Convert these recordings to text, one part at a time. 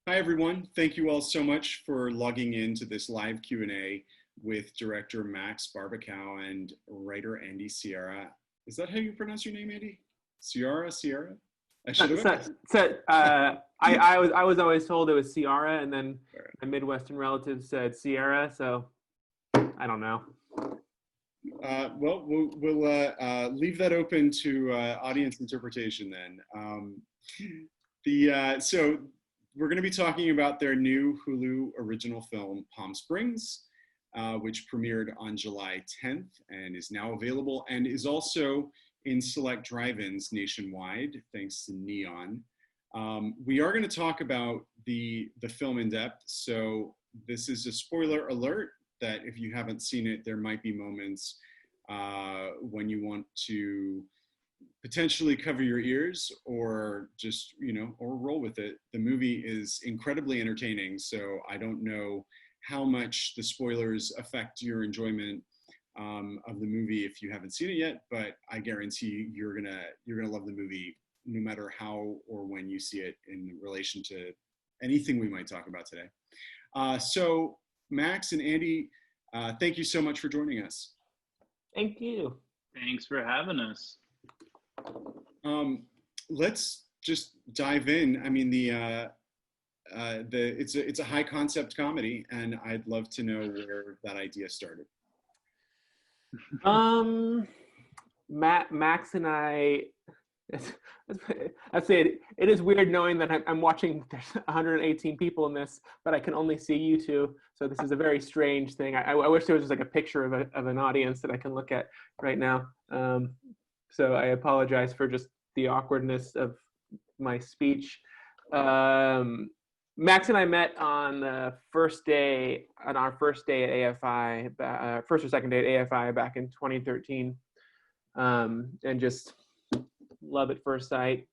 Hi, everyone. Thank you all so much for logging in to this live Q&A with director Max Barbakow and writer Andy Siara. Is that how you pronounce your name, Andy? Siara? I should have asked. I was always told it was Siara, and then my Midwestern relatives said Siara, so I don't know. Well, we'll leave that open to audience interpretation then. So we're going to be talking about their new Hulu original film, Palm Springs, which premiered on July 10th and is now available and is also in select drive-ins nationwide, thanks to Neon. We are going to talk about the film in depth, so this is a spoiler alert that if you haven't seen it, there might be moments when you want to potentially cover your ears or just, or roll with it. The movie is incredibly entertaining, so I don't know how much the spoilers affect your enjoyment of the movie if you haven't seen it yet, but I guarantee you're gonna love the movie no matter how or when you see it in relation to anything we might talk about today. So Max and Andy, thank you so much for joining us. Thank you. Thanks for having us. Let's just dive in. I mean, it's a high concept comedy, and I'd love to know where that idea started. Max and I, I'd say it is weird knowing that I'm watching. There's 118 people in this, but I can only see you two. So this is a very strange thing. I wish there was just like a picture of an audience that I can look at right now. So I apologize for just the awkwardness of my speech. Max and I met on our first day at AFI, first or second day at AFI back in 2013, and just love at first sight.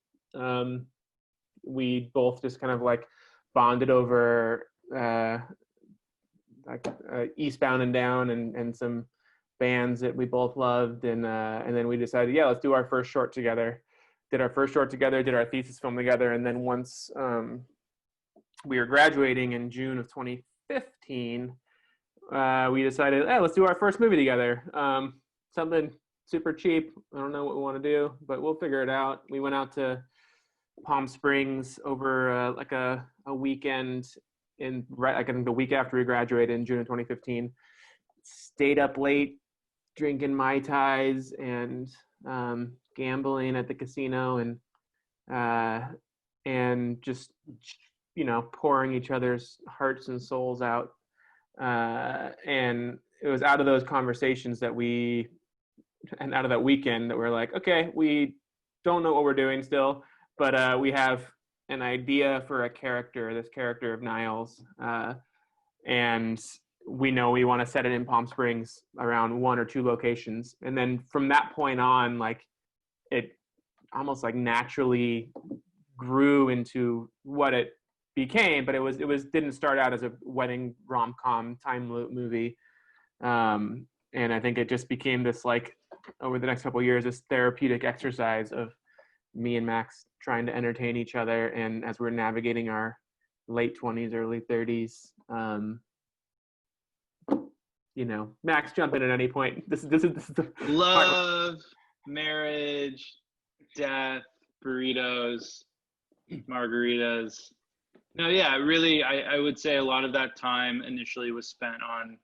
We both just kind of like bonded over Eastbound and Down and some bands that we both loved, and then we decided, yeah, let's do our first short together. Did our first short together, did our thesis film together, and then once we were graduating in June of 2015, we decided, hey, let's do our first movie together. Something super cheap. I don't know what we want to do, but we'll figure it out. We went out to Palm Springs over like a weekend I think the week after we graduated in June of 2015. Stayed up late, drinking Mai Tais and gambling at the casino and just pouring each other's hearts and souls out. And it was out of those conversations and out of that weekend that we're like, okay, we don't know what we're doing still, but we have an idea for this character of Nyles, and we know we want to set it in Palm Springs around one or two locations. And then from that point on, like, it almost like naturally grew into what it became, but it didn't start out as a wedding rom-com time loop movie. And I think it just became this, like, over the next couple of years, this therapeutic exercise of me and Max trying to entertain each other. And as we're navigating our late 20s, early 30s, Max, jump in at any point. This is the love, marriage, death, burritos, margaritas. No, yeah, really, I would say a lot of that time initially was spent on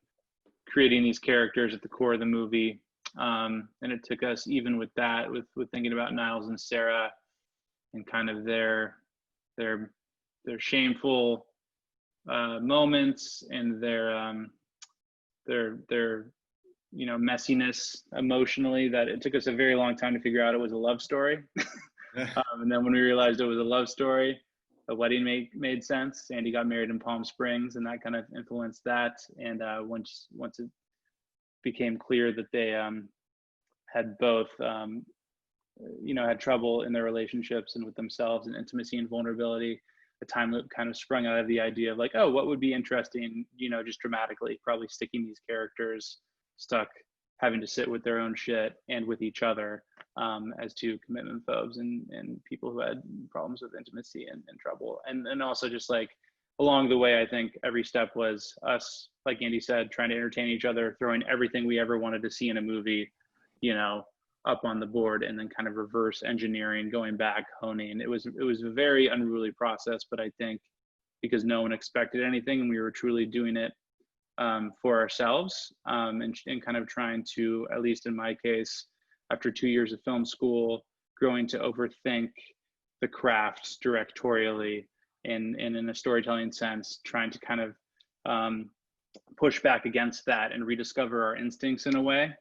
creating these characters at the core of the movie. And it took us, even with that, with thinking about Nyles and Sarah and kind of their shameful moments and their messiness emotionally, that it took us a very long time to figure out it was a love story. And then when we realized it was a love story, the wedding made sense. Andy got married in Palm Springs, and that kind of influenced that. And once it became clear that they had both had trouble in their relationships and with themselves, and intimacy and vulnerability, the time loop kind of sprung out of the idea of like, oh, what would be interesting, just dramatically, probably sticking these characters stuck, having to sit with their own shit and with each other, as two commitment phobes and people who had problems with intimacy and trouble. And also just like along the way, I think every step was us, like Andy said, trying to entertain each other, throwing everything we ever wanted to see in a movie, up on the board, and then kind of reverse engineering, going back, honing. It was a very unruly process, but I think because no one expected anything and we were truly doing it for ourselves, and kind of trying to, at least in my case, after 2 years of film school, growing to overthink the crafts directorially and in a storytelling sense, trying to kind of push back against that and rediscover our instincts in a way,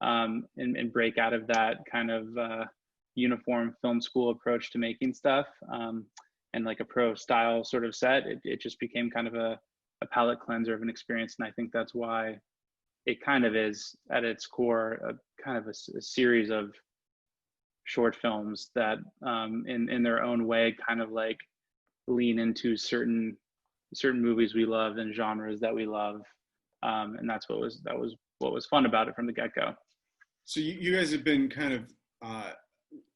and break out of that kind of uniform film school approach to making stuff, and like a pro style sort of set. It just became kind of a palate cleanser of an experience. And I think that's why it kind of is at its core a series of short films that in their own way kind of like lean into certain movies we love and genres that we love, and that was what was fun about it from the get-go. So you guys have been kind of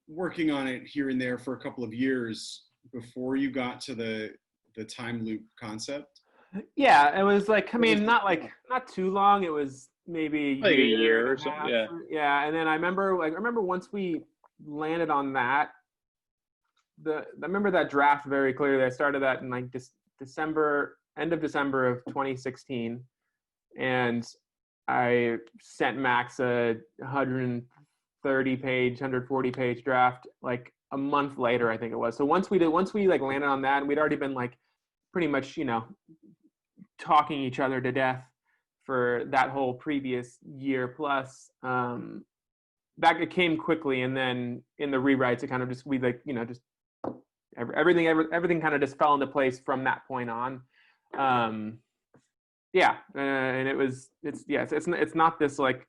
working on it here and there for a couple of years before you got to the time loop concept. Yeah, it was like, I mean, not too long. It was maybe like a year or so. Yeah. Yeah, and then I remember once we landed on that, I remember that draft very clearly. I started that in like end of December of 2016, and I sent Max a 140 page draft like a month later, I think it was. So once we like landed on that, and we'd already been like pretty much, talking each other to death for that whole previous year plus, that it came quickly. And then in the rewrites, it kind of just, we like, just everything kind of just fell into place from that point on. And it's not this like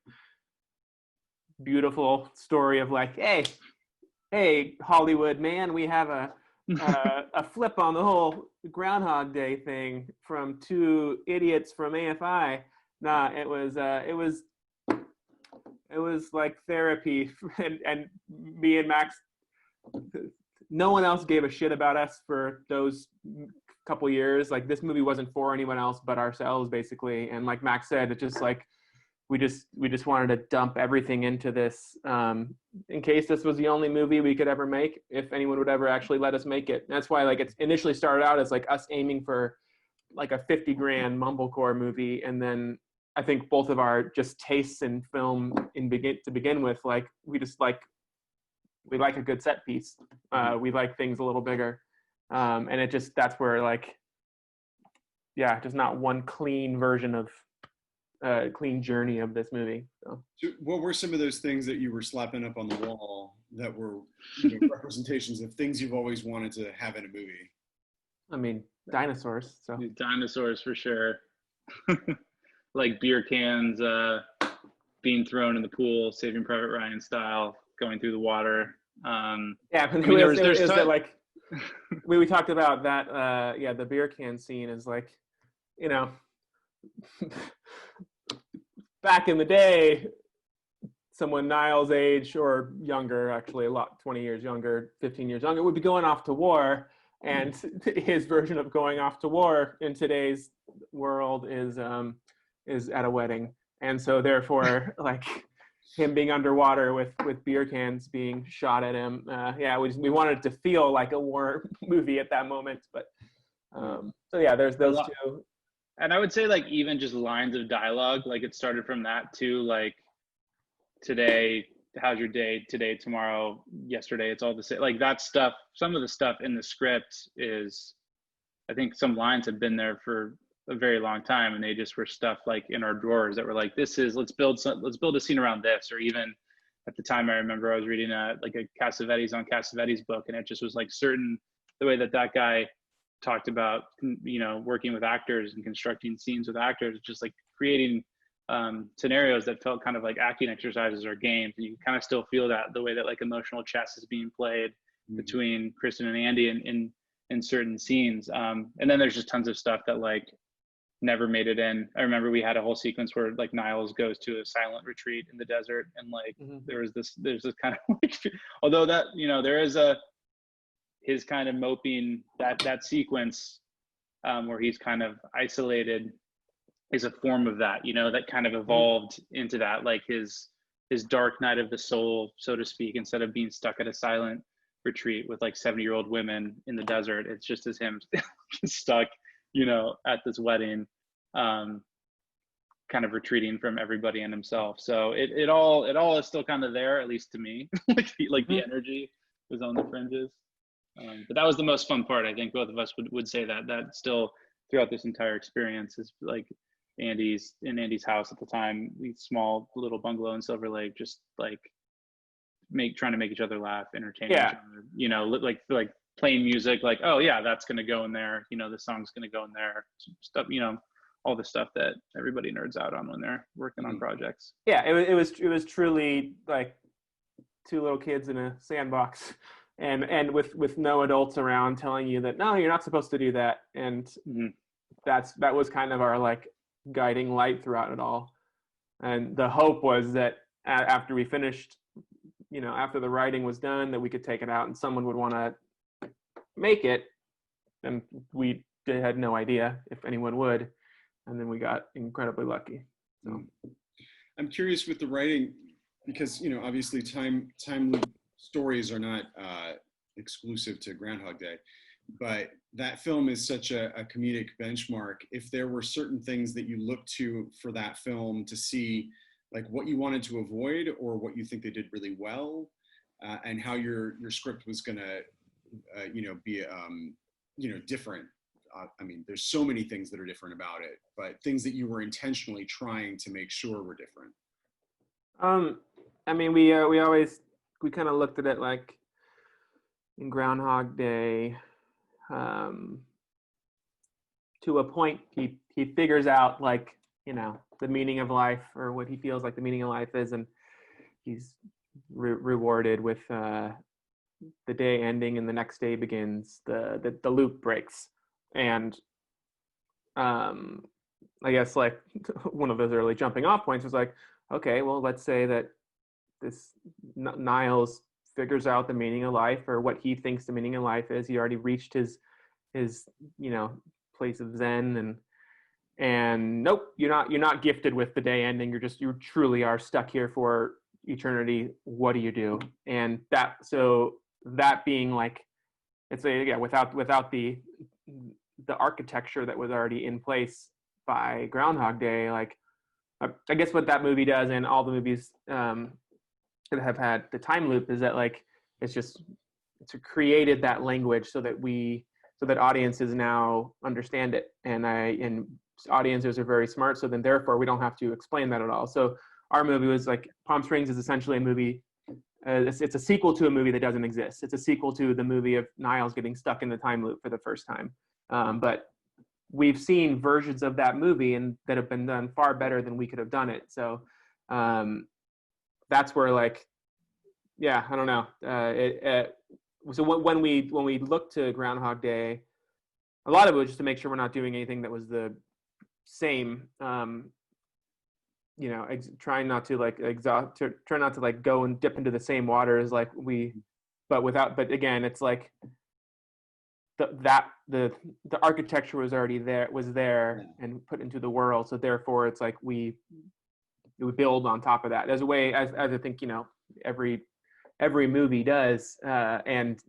beautiful story of like, hey Hollywood, man, we have a flip on the whole Groundhog Day thing from two idiots from AFI. Nah, it was like therapy, and me and Max, no one else gave a shit about us for those couple years. Like, this movie wasn't for anyone else but ourselves, basically. And like Max said, it just like we just wanted to dump everything into this, in case this was the only movie we could ever make, if anyone would ever actually let us make it. And that's why like it's initially started out as like us aiming for like a $50,000 mumblecore movie, and then I think both of our just tastes in film to begin with, like we like a good set piece. We like things a little bigger, and that's where like, just not one clean version of clean journey of this movie. So what were some of those things that you were slapping up on the wall that were representations of things you've always wanted to have in a movie? I mean, dinosaurs. So dinosaurs for sure. Like beer cans being thrown in the pool, Saving Private Ryan style, going through the water. Like we talked about that. The beer can scene is like, back in the day, someone Nyles' age or younger, actually 20 years younger, 15 years younger, would be going off to war, and his version of going off to war in today's world is at a wedding. And so therefore, like, him being underwater with beer cans being shot at him, we wanted it to feel like a war movie at that moment. But there's those two. And I would say, like, even just lines of dialogue, like, it started from that too, like, today, how's your day, today, tomorrow, yesterday, it's all the same. Like, that stuff, some of the stuff in the script is, I think some lines have been there for a very long time, and they just were stuff like in our drawers that were like, let's build a scene around this. Or even at the time, I remember I was reading a Cassavetes on Cassavetes book, and it just was like the way that guy talked about, working with actors and constructing scenes with actors, just like creating scenarios that felt kind of like acting exercises or games. And you kind of still feel that the way that like emotional chess is being played between Kristen and Andy in certain scenes. And then there's just tons of stuff that like never made it in. I remember we had a whole sequence where like Nyles goes to a silent retreat in the desert, and like there's this kind of like, although that, there is his kind of moping, that sequence where he's kind of isolated, is a form of that, you know, that kind of evolved into that, like his dark night of the soul, so to speak. Instead of being stuck at a silent retreat with like 70-year-old women in the desert, it's just as him stuck, you know, at this wedding, kind of retreating from everybody and himself. So it all is still kind of there, at least to me. like the energy was on the fringes. But that was the most fun part. I think both of us would say that still throughout this entire experience is like Andy's house at the time, the small little bungalow in Silver Lake, just like trying to make each other laugh, entertain each other, you know, like playing music, like, oh yeah, that's going to go in there, you know, the song's going to go in there, stuff, you know, all the stuff that everybody nerds out on when they're working on projects. Yeah, it was truly like two little kids in a sandbox, and with no adults around telling you that no, you're not supposed to do that. And that was kind of our like guiding light throughout it all. And the hope was that after we finished, you know, after the writing was done, that we could take it out and someone would want to make it. And we had no idea if anyone would. And then we got incredibly lucky. So I'm curious with the writing, because, you know, obviously time loop stories are not exclusive to Groundhog Day, but that film is such a comedic benchmark. If there were certain things that you look to for that film to see, like what you wanted to avoid or what you think they did really well, and how your script was gonna, you know, be, you know, different. I mean, there's so many things that are different about it, but things that you were intentionally trying to make sure were different. I mean, we kind of looked at it like in Groundhog Day, to a point, he figures out, like, you know, the meaning of life, or what he feels like the meaning of life is, and he's rewarded with the day ending and the next day begins. The loop breaks. And I guess like one of those early jumping off points was like, okay, well, let's say that this Nyles figures out the meaning of life, or what he thinks the meaning of life is. He already reached his you know, place of Zen, and nope, you're not gifted with the day ending. You truly are stuck here for eternity. What do you do? And that being like, it's without the architecture that was already in place by Groundhog Day, like I guess what that movie does, and all the movies that have had the time loop, is that like it's created that language so that audiences now understand it, and audiences are very smart, so then therefore we don't have to explain that at all. So our movie was like, Palm Springs is essentially a movie. It's a sequel to a movie that doesn't exist. It's a sequel to the movie of Nyles getting stuck in the time loop for the first time. But we've seen versions of that movie and that have been done far better than we could have done it. So that's where, like, yeah, I don't know. So when we looked to Groundhog Day, a lot of it was just to make sure we're not doing anything that was the same. You know, trying not to like try not to like go and dip into the same waters like but again, it's like the architecture was already there and put into the world. So therefore it's like we build on top of that as a way, as I think, you know, every movie does. And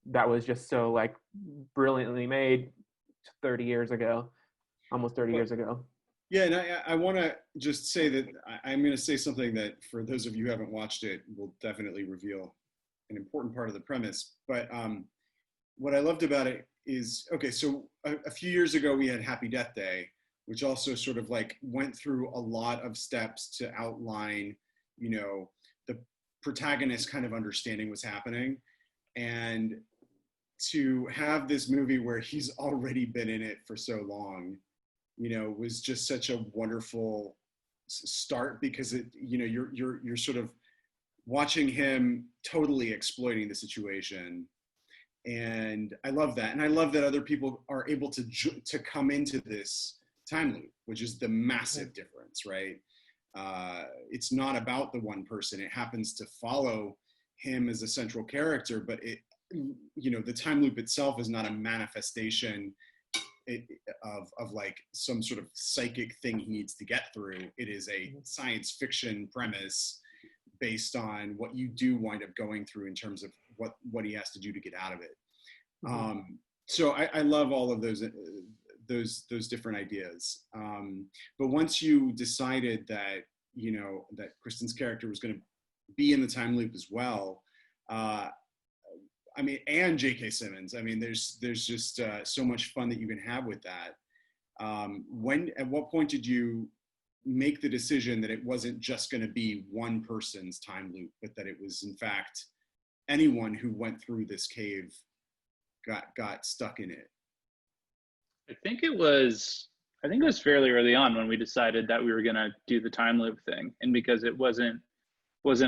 that was just so like brilliantly made 30 years ago, almost 30 years ago. Yeah, and I want to just say that I'm going to say something that, for those of you who haven't watched it, will definitely reveal an important part of the premise. But what I loved about it is, okay, so a few years ago we had Happy Death Day, which also sort of like went through a lot of steps to outline, you know, the protagonist kind of understanding what's happening. And to have this movie where he's already been in it for so long, you know, was just such a wonderful start, because it, you know, you're sort of watching him totally exploiting the situation. And I love that. And I love that other people are able to come into this time loop, which is the massive difference, right? It's not about the one person. It happens to follow him as a central character, but it, you know, the time loop itself is not a manifestation of like some sort of psychic thing he needs to get through. It is a science fiction premise based on what you do wind up going through in terms of what he has to do to get out of it. So I love all of those different ideas. But once you decided that, you know, that Kristen's character was going to be in the time loop as well, I mean, and J.K. Simmons, I mean, there's just so much fun that you can have with that. At what point did you make the decision that it wasn't just going to be one person's time loop, but that it was in fact anyone who went through this cave got stuck in it? I think it was fairly early on when we decided that we were going to do the time loop thing. And because it wasn't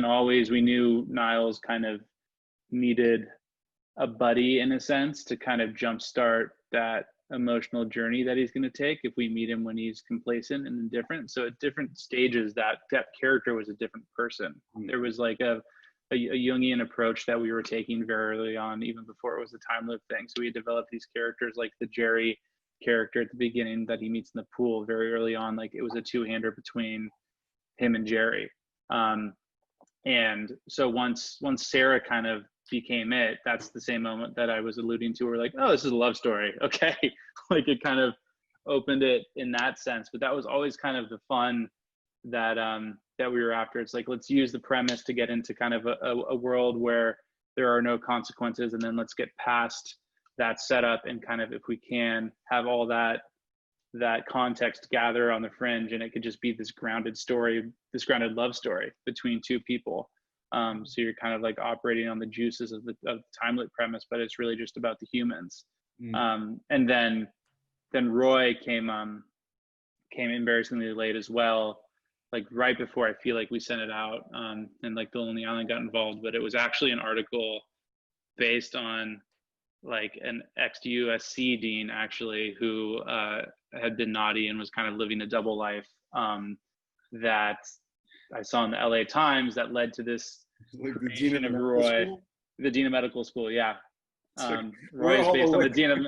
always, we knew Nyles kind of needed a buddy in a sense to kind of jumpstart that emotional journey that he's going to take if we meet him when he's complacent and indifferent. So at different stages, that character was a different person. There was like a Jungian approach that we were taking very early on, even before it was the time loop thing. So we developed these characters like the Jerry character at the beginning that he meets in the pool very early on. Like it was a two-hander between him and Jerry. And so once Sarah kind of became it, that's the same moment that I was alluding to. We're like, oh, this is a love story. Okay. Like it kind of opened it in that sense. But that was always kind of the fun that we were after. It's like, let's use the premise to get into kind of a world where there are no consequences. And then let's get past that setup and kind of, if we can, have all that context gather on the fringe, and it could just be this grounded story, this grounded love story between two people. So you're kind of like operating on the juices of the time loop premise, but it's really just about the humans. And then Roy came embarrassingly late as well, like right before I feel like we sent it out, and like The Lonely Island got involved. But it was actually an article based on like an ex-USC dean actually who had been naughty and was kind of living a double life, that I saw in the LA Times that led to this Like creation of Roy, the dean of medical school. Yeah. Roy is based on the dean of,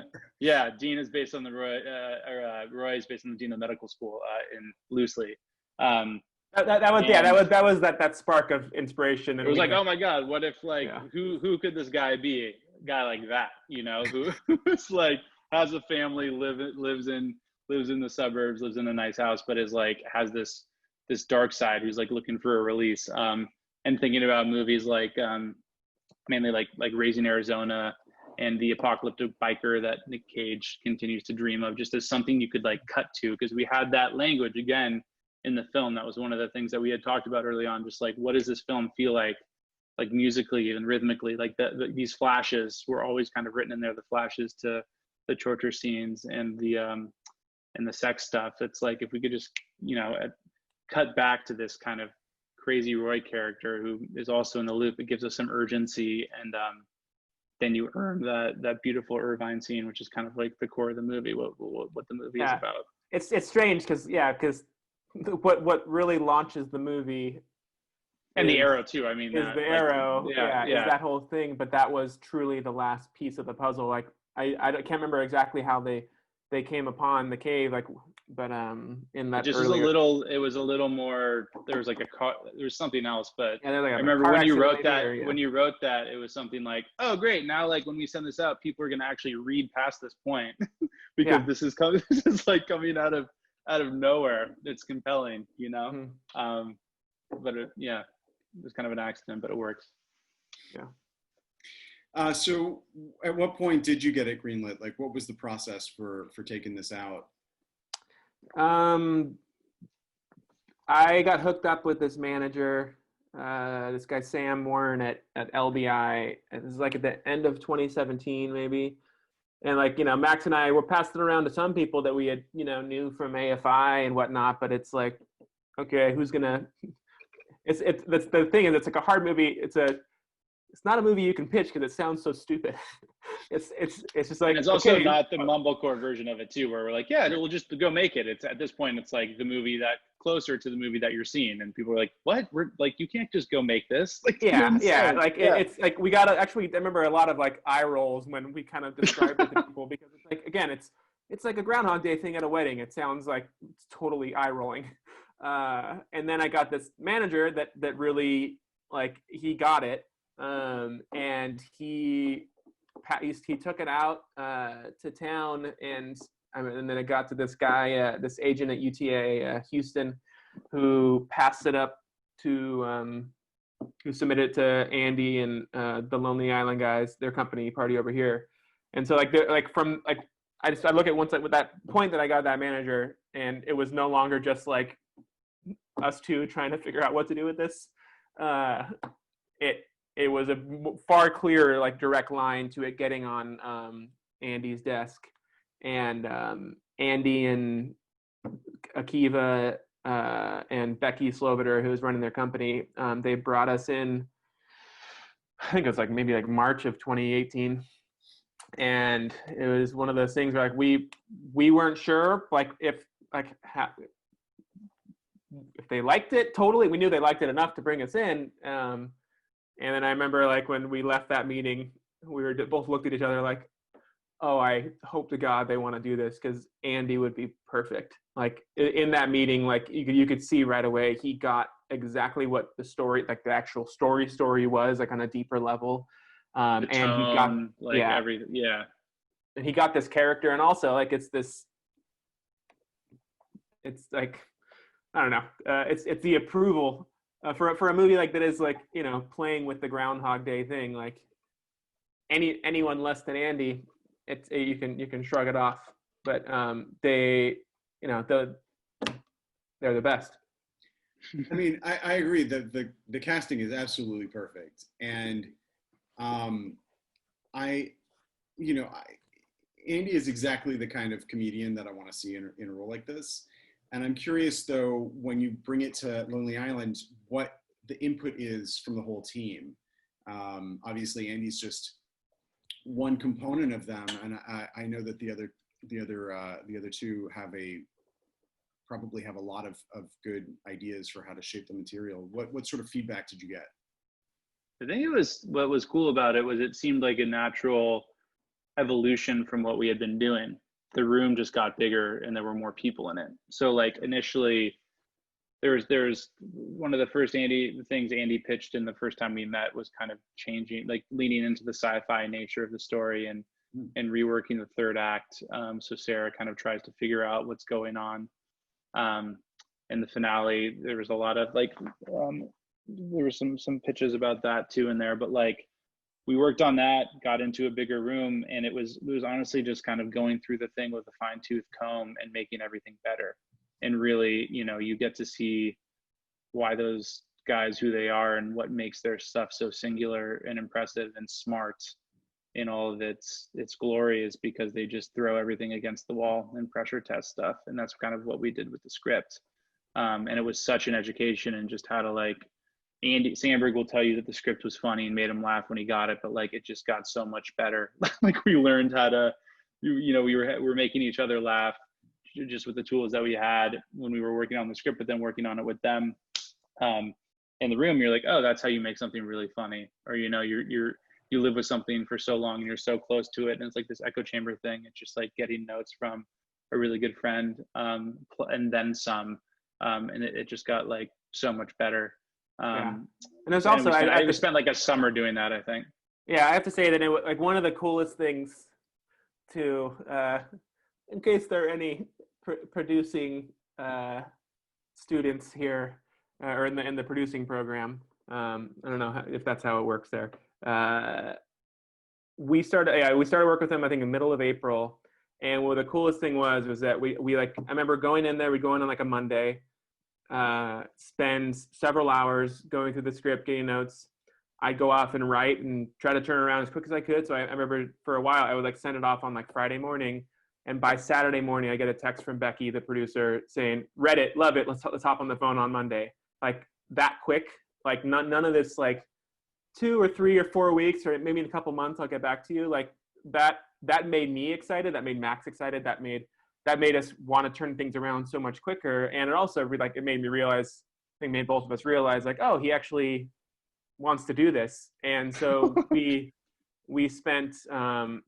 dean is based on the Roy, Roy is based on the dean of medical school in loosely. That was that spark of inspiration. And it was like, oh my God, what if like, who could this guy be? A guy like that, you know, who's like, has a family, lives in the suburbs, lives in a nice house, but is like, has this dark side, who's like looking for a release. And thinking about movies like mainly like Raising Arizona and The Apocalyptic Biker that Nick Cage continues to dream of, just as something you could like cut to, because we had that language again in the film. That was one of the things that we had talked about early on, just like, what does this film feel like musically and rhythmically? Like these flashes were always kind of written in there, the flashes to the torture scenes and the sex stuff. It's like, if we could just, you know, cut back to this kind of crazy Roy character who is also in the loop, it gives us some urgency, and then you earn that beautiful Irvine scene, which is kind of like the core of the movie, what the movie is about. It's strange because what really launches the movie, and the arrow too. I mean, is the arrow. Is that whole thing. But that was truly the last piece of the puzzle. Like I can't remember exactly how they came upon the cave, like, but in that just earlier, it was a little more. There was like there was something else, but like I remember when you wrote that. When you wrote that, it was something like, oh great, now like when we send this out, people are gonna actually read past this point because this is coming. This is like coming out of nowhere. It's compelling, you know. But it was kind of an accident, but it works. Yeah. So at what point did you get it greenlit? Like, what was the process for taking this out? I got hooked up with this manager, this guy Sam Warren at LBI. It was like at the end of 2017 maybe. And like, you know, Max and I were passing it around to some people that we had, you know, knew from AFI and whatnot, but it's like, okay, who's gonna, that's the thing is, it's like a hard movie. It's not a movie you can pitch because it sounds so stupid. It's just like, and it's also not the mumblecore version of it too, where we're like, yeah, we'll just go make it. It's at this point, it's like the movie that closer to the movie that you're seeing, and people are like, what? We're like, you can't just go make this. Like, it's like we gotta actually. I remember a lot of like eye rolls when we kind of described it to people, because it's like, again, it's it's like a Groundhog Day thing at a wedding. It sounds like it's totally eye rolling. And then I got this manager that really, like, he got it. And he took it out to town, and then it got to this guy, this agent at UTA Houston, who passed it up to who submitted it to Andy and the Lonely Island guys, their company, Party Over Here. And so I look at once with that point that I got that manager, and it was no longer just like us two trying to figure out what to do with this. It was a far clearer, like, direct line to it getting on Andy's desk. And Andy and Akiva and Becky Sloviter, who was running their company, they brought us in, I think it was maybe March of 2018. And it was one of those things where we weren't sure if they liked it totally. We knew they liked it enough to bring us in. And then I remember when we left that meeting, we both looked at each other like, oh, I hope to God they want to do this, because Andy would be perfect. In that meeting, you could see right away he got exactly what the story, the actual story was, on a deeper level. The tone, and he got everything, yeah. And he got this character, and also it's I don't know, it's the approval for a movie that is playing with the Groundhog Day thing. Anyone less than Andy, you can shrug it off, but they're the best. I mean, I agree that the casting is absolutely perfect, and Andy is exactly the kind of comedian that I want to see in a role like this. And I'm curious, though, when you bring it to Lonely Island, what the input is from the whole team. Obviously, Andy's just one component of them, and I know that the other two probably have a lot of good ideas for how to shape the material. What sort of feedback did you get? I think what was cool about it was it seemed like a natural evolution from what we had been doing. The room just got bigger and there were more people in it. So initially there's one of the first things Andy pitched in the first time we met was kind of changing, leaning into the sci-fi nature of the story and reworking the third act. So Siara kind of tries to figure out what's going on. In the finale, there was a lot of there were some pitches about that too in there, but we worked on that, got into a bigger room, and it was honestly just kind of going through the thing with a fine-tooth comb and making everything better. And really, you get to see why those guys, who they are, and what makes their stuff so singular and impressive and smart in all of its glory, is because they just throw everything against the wall and pressure test stuff. And that's kind of what we did with the script. And it was such an education in just how to Andy Samberg will tell you that the script was funny and made him laugh when he got it, but it just got so much better. We learned how to, we were making each other laugh just with the tools that we had when we were working on the script, but then working on it with them in the room. You're like, oh, that's how you make something really funny. Or you live with something for so long and you're so close to it, and it's this echo chamber thing. It's just getting notes from a really good friend, and then some, and it just got so much better. And there's also I spent a summer doing that, I think. Yeah, I have to say that it was one of the coolest things to, in case there are any producing students here or in the producing program. I don't know if that's how it works there. We started work with them, I think, in the middle of April. And what the coolest thing was that we I remember going in there, we'd go in on a Monday, spend several hours going through the script, getting notes. I'd go off and write and try to turn around as quick as I could. So I remember for a while I would send it off on Friday morning, and by Saturday morning I get a text from Becky, the producer, saying, "Read it, love it. Let's hop on the phone on Monday." That quick. None of this 2 or 3 or 4 weeks, or maybe in a couple months I'll get back to you. That made me excited. That made Max excited. That made us want to turn things around so much quicker. And it also it made me realize, I think made both of us realize, oh, he actually wants to do this. And so we we spent,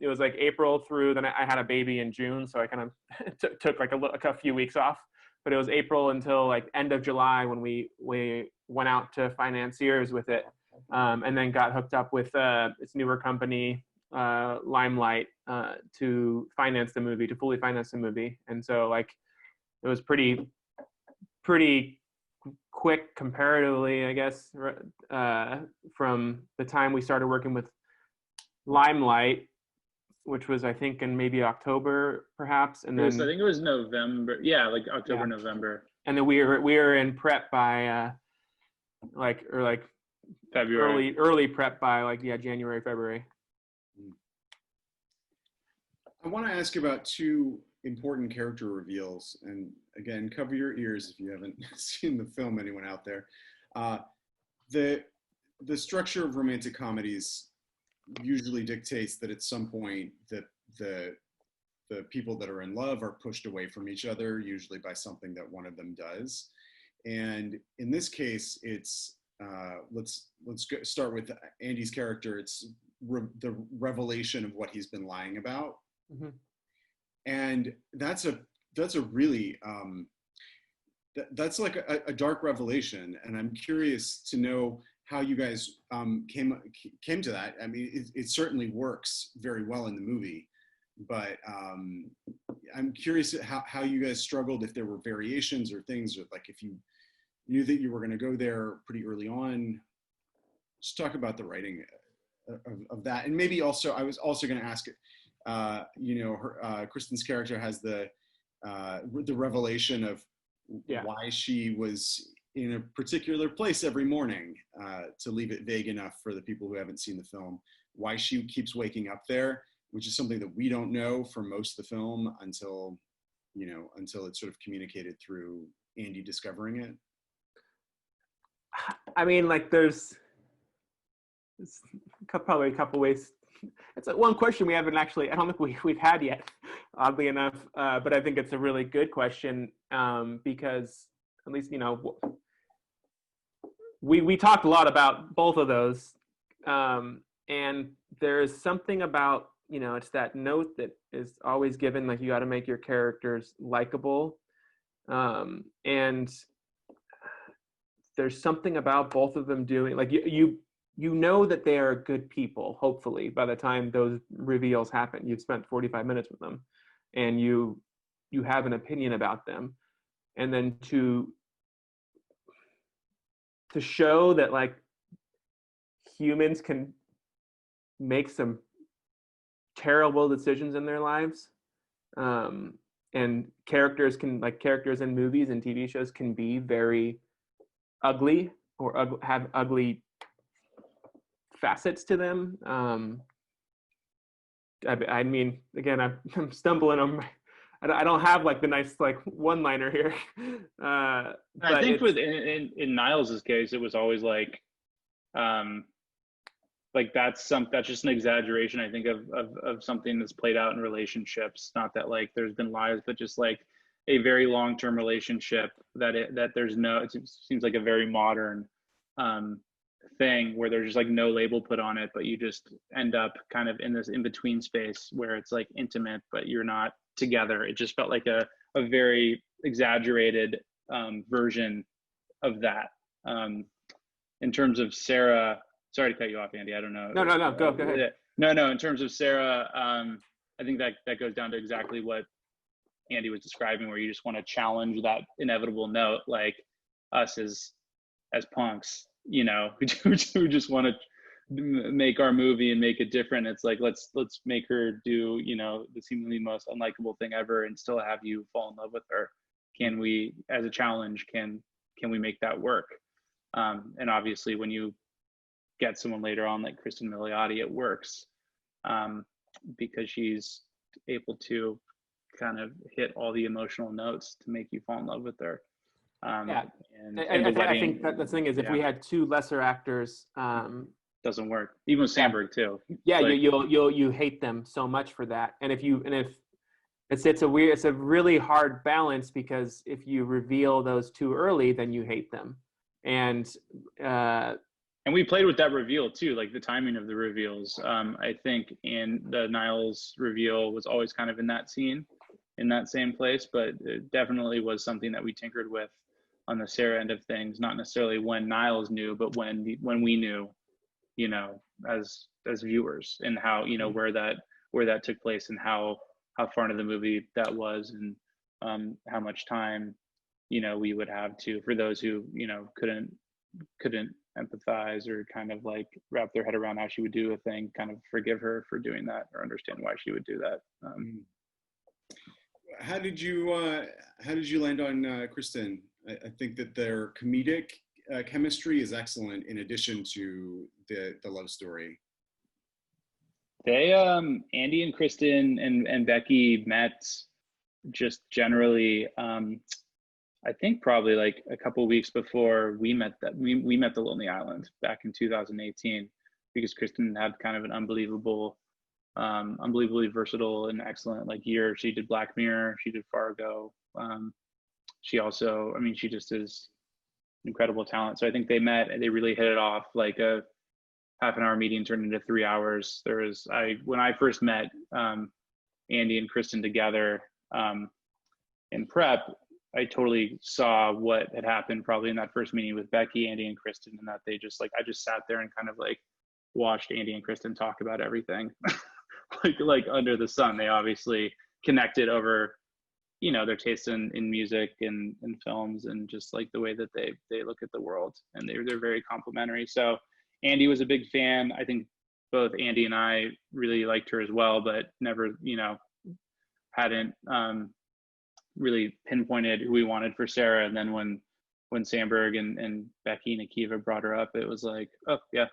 it was like April through, then I had a baby in June, so I kind of took like a few weeks off. But it was April until like end of July when we went out to financiers with it, and then got hooked up with its newer company, Limelight, to fully finance the movie. And so like it was pretty quick comparatively, I guess, from the time we started working with Limelight, which was I think in maybe October perhaps, and then I think it was November. Yeah, like October, November. And then we were in prep by February. early prep by January, February. I want to ask about two important character reveals, and again, cover your ears if you haven't seen the film, anyone out there. The structure of romantic comedies usually dictates that at some point the people that are in love are pushed away from each other, usually by something that one of them does. And in this case, it's start with Andy's character. It's the revelation of what he's been lying about. Mm-hmm. And that's a really that's like a dark revelation, and I'm curious to know how you guys came to that. I mean, it certainly works very well in the movie, but I'm curious how you guys struggled, if there were variations or things, or like if you knew that you were going to go there pretty early on. Just talk about the writing of that, and maybe also I was also going to ask, Kristen's character has the revelation of why she was in a particular place every morning, to leave it vague enough for the people who haven't seen the film, why she keeps waking up there, which is something that we don't know for most of the film until it's sort of communicated through Andy discovering it. I mean, like there's probably a couple ways. It's one question we haven't actually, I don't think we've had yet, oddly enough, but I think it's a really good question, because at least, we talked a lot about both of those, and there's something about, it's that note that is always given, like you got to make your characters likable, and there's something about both of them doing, like you know that they are good people, hopefully, by the time those reveals happen. You've spent 45 minutes with them, and you have an opinion about them. And then to show that, like, humans can make some terrible decisions in their lives, and characters in movies and TV shows can be very ugly or have ugly facets to them. I mean, again, I'm stumbling on I don't have like the nice like one-liner here. I think in Nyles's case, it was always like that's just an exaggeration, I think, of something that's played out in relationships. Not that like there's been lies, but just like a very long-term relationship that there's no, it seems like a very modern thing where there's just like no label put on it, but you just end up kind of in this in-between space where it's like intimate, but you're not together. It just felt like a very exaggerated version of that. In terms of Sarah, sorry to cut you off, Andy, I don't know. No, go ahead. No, in terms of Sarah, I think that goes down to exactly what Andy was describing, where you just want to challenge that inevitable note, like us as punks, who just want to make our movie and make it different. It's like, let's make her do, the seemingly most unlikable thing ever and still have you fall in love with her. Can we, as a challenge, can we make that work? And obviously when you get someone later on like Cristin Milioti, it works, because she's able to kind of hit all the emotional notes to make you fall in love with her. I think that the thing is, if we had two lesser actors, doesn't work. Even with Samberg too. Yeah, like, you hate them so much for that. And if it's a really hard balance, because if you reveal those too early, then you hate them. And And we played with that reveal too, like the timing of the reveals. I think in the Nyles reveal was always kind of in that scene, in that same place, but it definitely was something that we tinkered with on the Siara end of things. Not necessarily when Nyles knew, but when we knew, you know, as viewers, and how, you know, where that took place and how far into the movie that was, and how much time, you know, we would have to, for those who, you know, couldn't empathize or kind of like wrap their head around how she would do a thing, kind of forgive her for doing that or understand why she would do that. How did you land on Kristen? I think that their comedic chemistry is excellent in addition to the love story. They Andy and Kristen and Becky met just generally, I think probably like a couple of weeks before we met we met the Lonely Island back in 2018, because Kristen had kind of an unbelievably versatile and excellent like year. She did Black Mirror, she did Fargo. She also, I mean, she just is incredible talent. So I think they met and they really hit it off. Like a half an hour meeting turned into 3 hours. When I first met Andy and Kristen together in prep, I totally saw what had happened probably in that first meeting with Becky, Andy, and Kristen, and that they just like, I just sat there and kind of like watched Andy and Kristen talk about everything. like under the sun. They obviously connected over, you know, their taste in music and films, and just like the way that they look at the world, and they're very complimentary. So Andy was a big fan. I think both Andy and I really liked her as well, but never, you know, hadn't really pinpointed who we wanted for Siara. And then when Samberg and Becky and Akiva brought her up, it was like, oh yeah,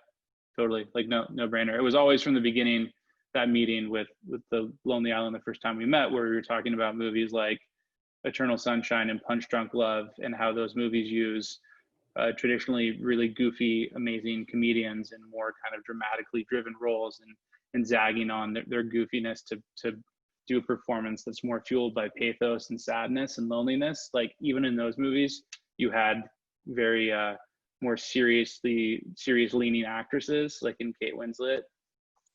totally, like no brainer. It was always from the beginning, that meeting with the Lonely Island the first time we met, where we were talking about movies like Eternal Sunshine and Punch Drunk Love, and how those movies use traditionally really goofy, amazing comedians in more kind of dramatically driven roles, and zagging on their goofiness to do a performance that's more fueled by pathos and sadness and loneliness. Like even in those movies, you had very more serious leaning actresses, like in Kate Winslet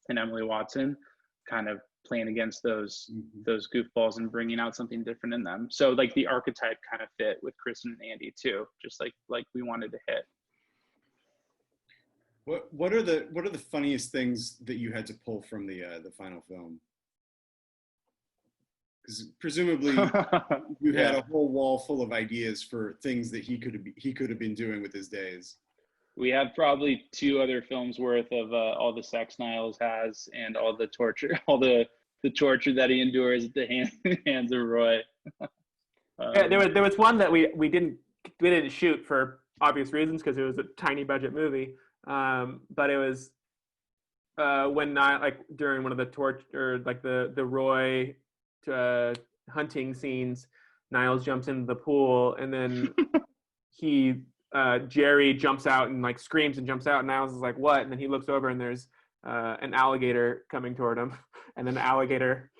and Emily Watson, kind of playing against those goofballs and bringing out something different in them. So like the archetype kind of fit with Kristen and Andy too, just like we wanted to hit. What are the funniest things that you had to pull from the final film? Because presumably you had a whole wall full of ideas for things that he could have been doing with his days. We have probably 2 other films worth of all the sex Nyles has, and all the torture, the torture that he endures at the hands of Roy. Yeah, there was one that we didn't shoot for obvious reasons, because it was a tiny budget movie. But it was when during one of the torture, like the Roy hunting scenes, Nyles jumps into the pool, and then Jerry jumps out and like screams and jumps out, and Nyles is like, what? And then he looks over and there's an alligator coming toward him, and then the alligator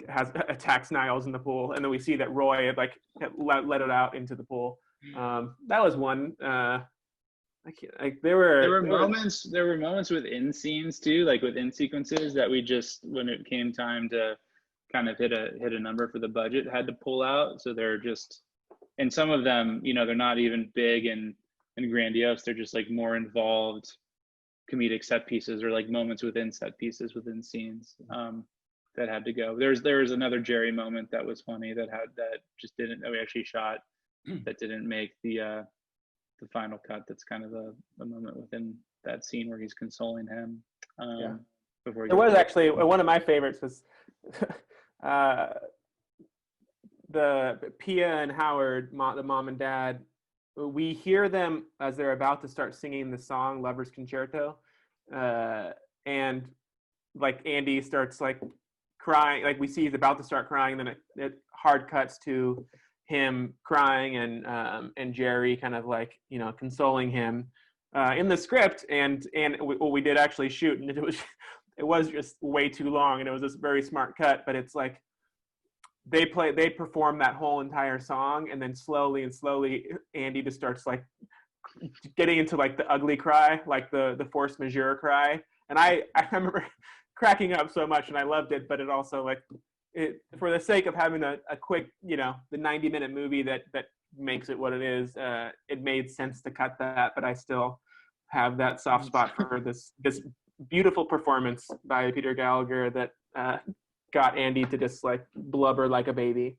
attacks Nyles in the pool, and then we see that Roy had like let it out into the pool. That was one. There were moments within scenes too, like within sequences, that we just, when it came time to kind of hit a number for the budget, had to pull out. So they're just, and some of them, you know, they're not even big and grandiose. They're just like more involved comedic set pieces, or like moments within set pieces within scenes that had to go. There was another Jerry moment that was funny that we actually shot that didn't make the final cut. That's kind of a moment within that scene where he's consoling him. Before there was actually one of my favorites was the Pia and Howard, the mom and dad. We hear them as they're about to start singing the song Lover's Concerto, and like Andy starts like crying, like we see he's about to start crying, and then it hard cuts to him crying, and Jerry kind of like, you know, consoling him in the script, and we did actually shoot, and it was just way too long, and it was this very smart cut, but it's like they perform that whole entire song, and then slowly Andy just starts like getting into like the ugly cry, like the force majeure cry. And I remember cracking up so much, and I loved it, but it also like it, for the sake of having a quick, the 90-minute movie that makes it what it is, it made sense to cut that, but I still have that soft spot for this beautiful performance by Peter Gallagher that got Andy to just like blubber like a baby.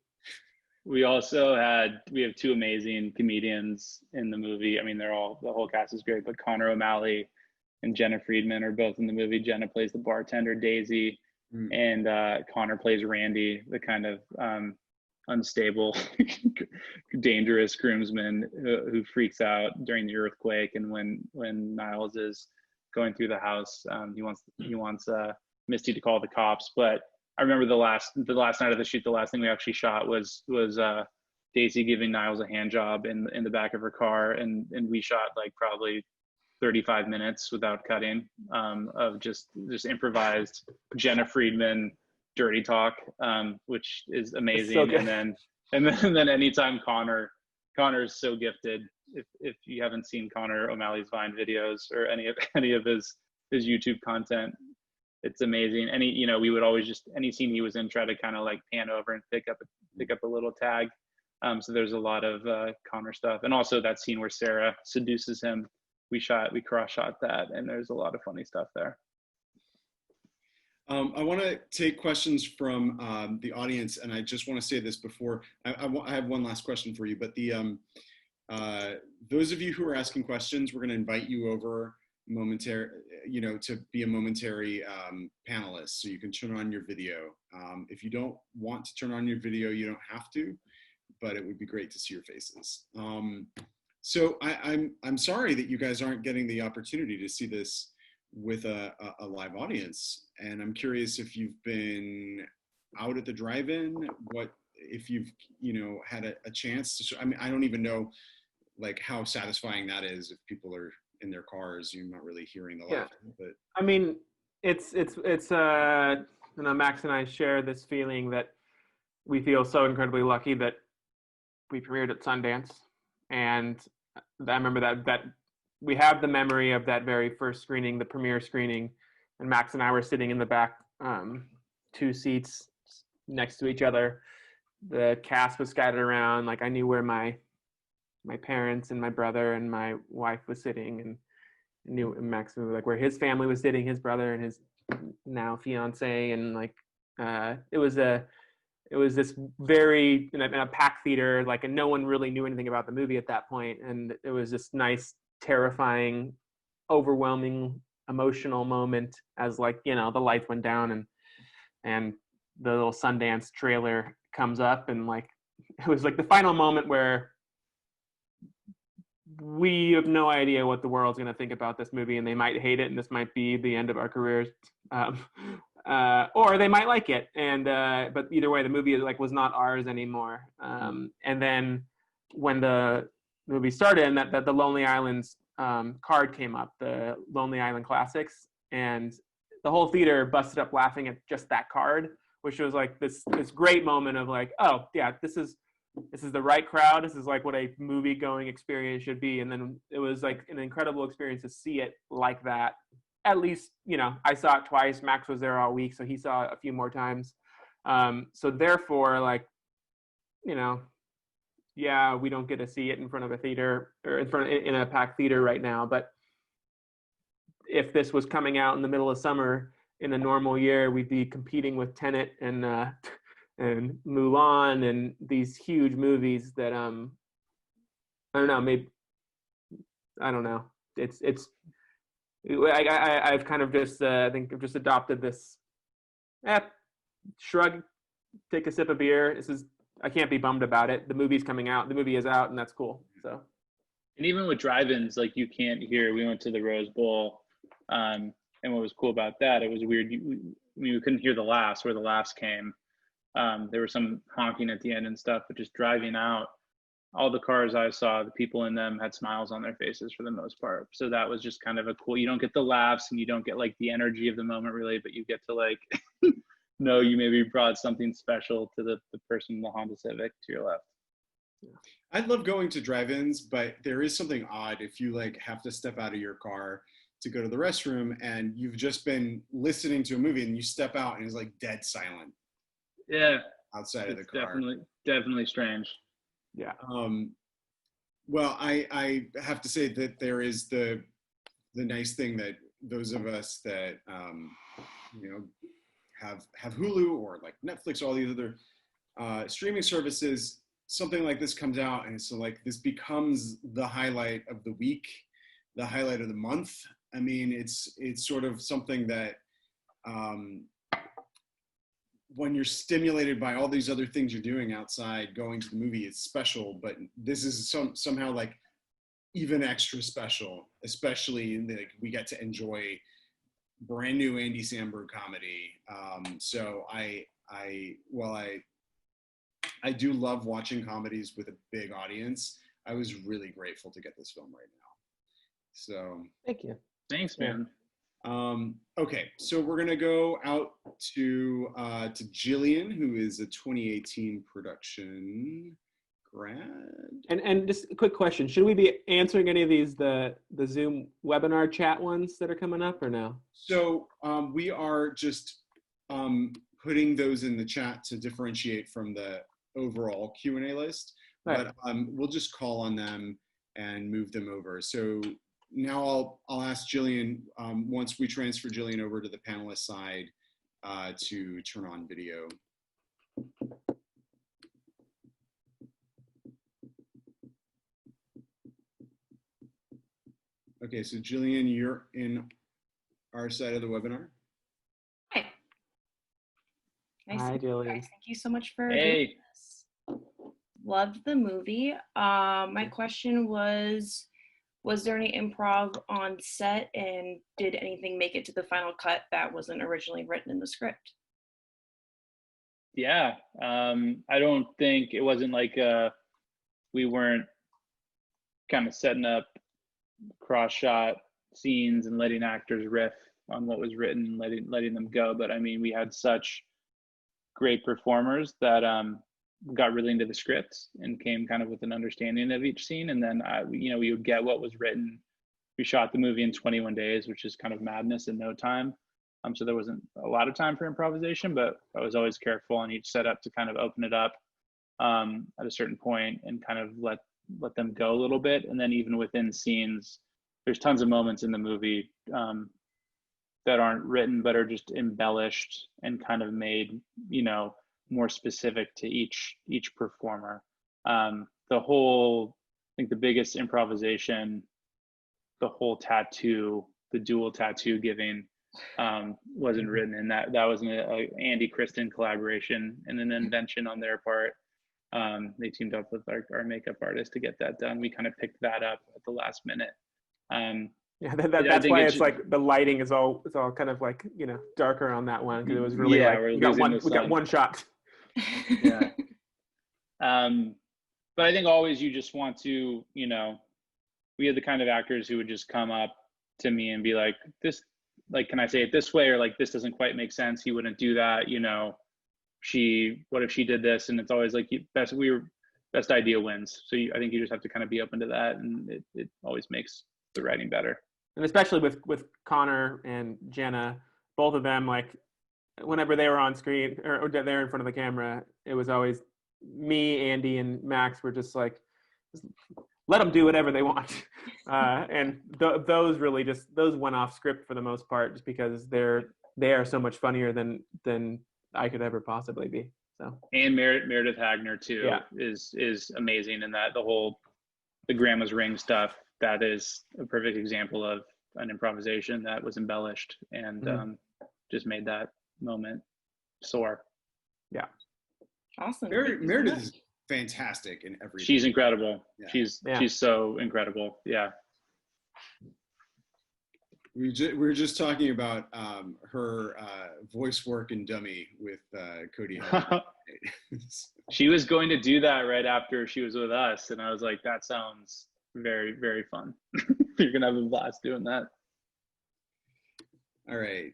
We have two amazing comedians in the movie. I mean, the whole cast is great, but Connor O'Malley and Jenna Friedman are both in the movie. Jenna plays the bartender, Daisy, and Connor plays Randy, the kind of unstable, dangerous groomsman who freaks out during the earthquake. And when Nyles is going through the house, he wants Misty to call the cops. But I remember the last night of the shoot, the last thing we actually shot was Daisy giving Nyles a hand job in the back of her car, and we shot like probably 35 minutes without cutting of just improvised Jenna Friedman dirty talk, which is amazing. So and then anytime Connor is so gifted. If you haven't seen Connor O'Malley's Vine videos or any of his YouTube content, it's amazing. We would always just, any scene he was in, try to kind of like pan over and pick up a little tag. So there's a lot of Connor stuff, and also that scene where Sarah seduces him. We cross shot that, and there's a lot of funny stuff there. I want to take questions from the audience, and I just want to say this before I have one last question for you. But those of you who are asking questions, we're going to invite you over to be a momentary panelist, so you can turn on your video. If you don't want to turn on your video, you don't have to, but it would be great to see your faces. So I'm sorry that you guys aren't getting the opportunity to see this with a live audience, and I'm curious if you've been out at the drive-in, if you've had a chance to. I mean, I don't even know like how satisfying that is if people are in their cars. You're not really hearing the laughing, but I mean, it's Max and I share this feeling that we feel so incredibly lucky that we premiered at Sundance, and I remember that we have the memory of that very first screening, the premiere screening, and Max and I were sitting in the back, 2 seats next to each other. The cast was scattered around. Like I knew where my parents and my brother and my wife was sitting, and knew Max knew like where his family was sitting, his brother and his now fiance, and like it was this very in a packed theater, like, and no one really knew anything about the movie at that point, and it was this nice, terrifying, overwhelming, emotional moment as like the lights went down and the little Sundance trailer comes up, and like it was like the final moment where we have no idea what the world's going to think about this movie, and they might hate it, and this might be the end of our careers, or they might like it. And but either way, the movie was not ours anymore. And then when the movie started, and that the Lonely Islands card came up, the Lonely Island Classics, and the whole theater busted up laughing at just that card, which was like this great moment of like, oh yeah, this is the right crowd. This is like what a movie going experience should be. And then it was like an incredible experience to see it like that. At least, I saw it twice. Max was there all week, so he saw it a few more times. So therefore, like, yeah, we don't get to see it in front of a theater or in a packed theater right now. But if this was coming out in the middle of summer in a normal year, we'd be competing with Tenet and Mulan and these huge movies that I don't know, maybe I don't know. I've kind of just I think I've just adopted this shrug, take a sip of beer. I can't be bummed about it. The movie's coming out. The movie is out, and that's cool. So, and even with drive-ins, like you can't hear. We went to the Rose Bowl, and what was cool about that, it was weird. We couldn't hear the laughs where the laughs came. There was some honking at the end and stuff, but just driving out, all the cars I saw, the people in them had smiles on their faces for the most part. So that was just kind of a cool, you don't get the laughs and you don't get like the energy of the moment really, but you get to like, know you maybe brought something special to the person in the Honda Civic to your left. I love going to drive-ins, but there is something odd if you like have to step out of your car to go to the restroom and you've just been listening to a movie and you step out and it's like dead silent. Yeah. Outside of the car. Definitely strange. Yeah. Well, I have to say that there is the nice thing that those of us that have Hulu or like Netflix or all these other streaming services, something like this comes out and so like this becomes the highlight of the week, the highlight of the month. I mean, it's sort of something that when you're stimulated by all these other things you're doing outside, going to the movie, it's special, but this is somehow like even extra special, especially in like we get to enjoy brand new Andy Samberg comedy. So I do love watching comedies with a big audience. I was really grateful to get this film right now. So thank you. Thanks, man. Okay, so we're gonna go out to Jillian, who is a 2018 production grad. And just a quick question: should we be answering any of these the Zoom webinar chat ones that are coming up, or no? So we are just putting those in the chat to differentiate from the overall Q&A list, right. But we'll just call on them and move them over. So now I'll ask Jillian, once we transfer Jillian over to the panelist side, to turn on video. Okay, so Jillian, you're in our side of the webinar. Hi. Nice Hi, Jillian. Thank you so much for doing this. Loved the movie. My question was there any improv on set, and did anything make it to the final cut that wasn't originally written in the script? Yeah, I don't think it wasn't like we weren't kind of setting up cross-shot scenes and letting actors riff on what was written, letting them go. But I mean, we had such great performers that got really into the script and came kind of with an understanding of each scene. And then, we would get what was written. We shot the movie in 21 days, which is kind of madness in no time. So there wasn't a lot of time for improvisation, but I was always careful on each setup to kind of open it up at a certain point and kind of let them go a little bit. And then even within scenes, there's tons of moments in the movie that aren't written, but are just embellished and kind of made, more specific to each performer. I think the biggest improvisation, the whole tattoo, the dual tattoo giving, wasn't written, and that was an Andy Kristen collaboration and an invention on their part. They teamed up with our makeup artist to get that done. We kind of picked that up at the last minute. Yeah, that's why it's like the lighting is all kind of like darker on that one, because it was really we got one shot. Yeah. But I think always you just want to, we had the kind of actors who would just come up to me and be like, this, like, can I say it this way? Or like, this doesn't quite make sense. He wouldn't do that. What if she did this? And it's always like best idea wins. So I think you just have to kind of be open to that. And it always makes the writing better. And especially with Connor and Jenna, both of them, like whenever they were on screen or they're in front of the camera, it was always me, Andy, and Max were just like, let them do whatever they want. And those went off script for the most part, just because they are so much funnier than I could ever possibly be. So. And Meredith Hagner too, is amazing in that the grandma's ring stuff. That is a perfect example of an improvisation that was embellished and just made that moment soar. Yeah. Awesome. Meredith is fantastic in everything. She's incredible. Yeah. She's so incredible. Yeah. We were just talking about her voice work in Dummy with Cody. She was going to do that right after she was with us, and I was like, that sounds very, very fun. You're gonna have a blast doing that. All right.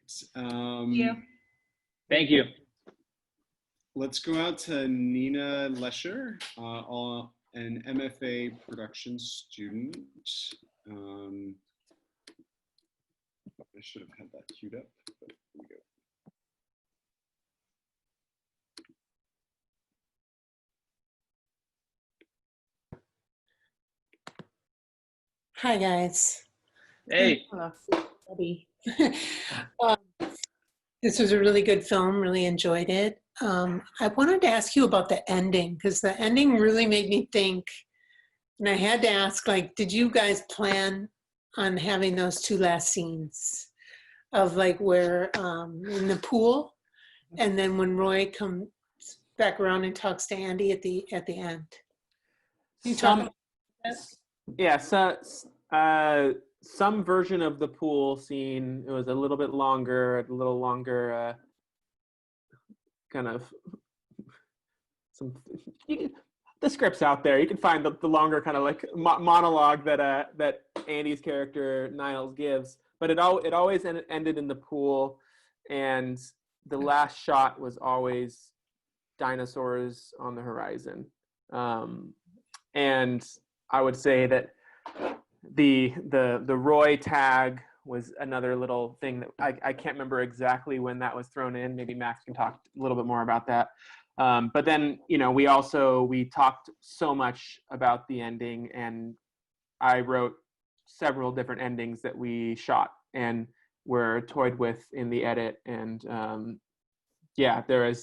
Thank you. Let's go out to Nina Lesher, an MFA production student. I should have had that queued up, but here we go. Hi, guys. Hey. This was a really good film, really enjoyed it. I wanted to ask you about the ending, because the ending really made me think, and I had to ask, like, did you guys plan on having those two last scenes of like where in the pool, and then when Roy comes back around and talks to Andy at the end? Can you talk about that? Yeah, so some version of the pool scene, it was a little bit longer, kind of the script's out there. You can find the longer kind of like monologue that Andy's character Nyles gives, but it always ended in the pool, and the last shot was always dinosaurs on the horizon. And I would say that the Roy tag was another little thing that I can't remember exactly when that was thrown in. Maybe Max can talk a little bit more about that. But then, we talked so much about the ending, and I wrote several different endings that we shot and were toyed with in the edit. And there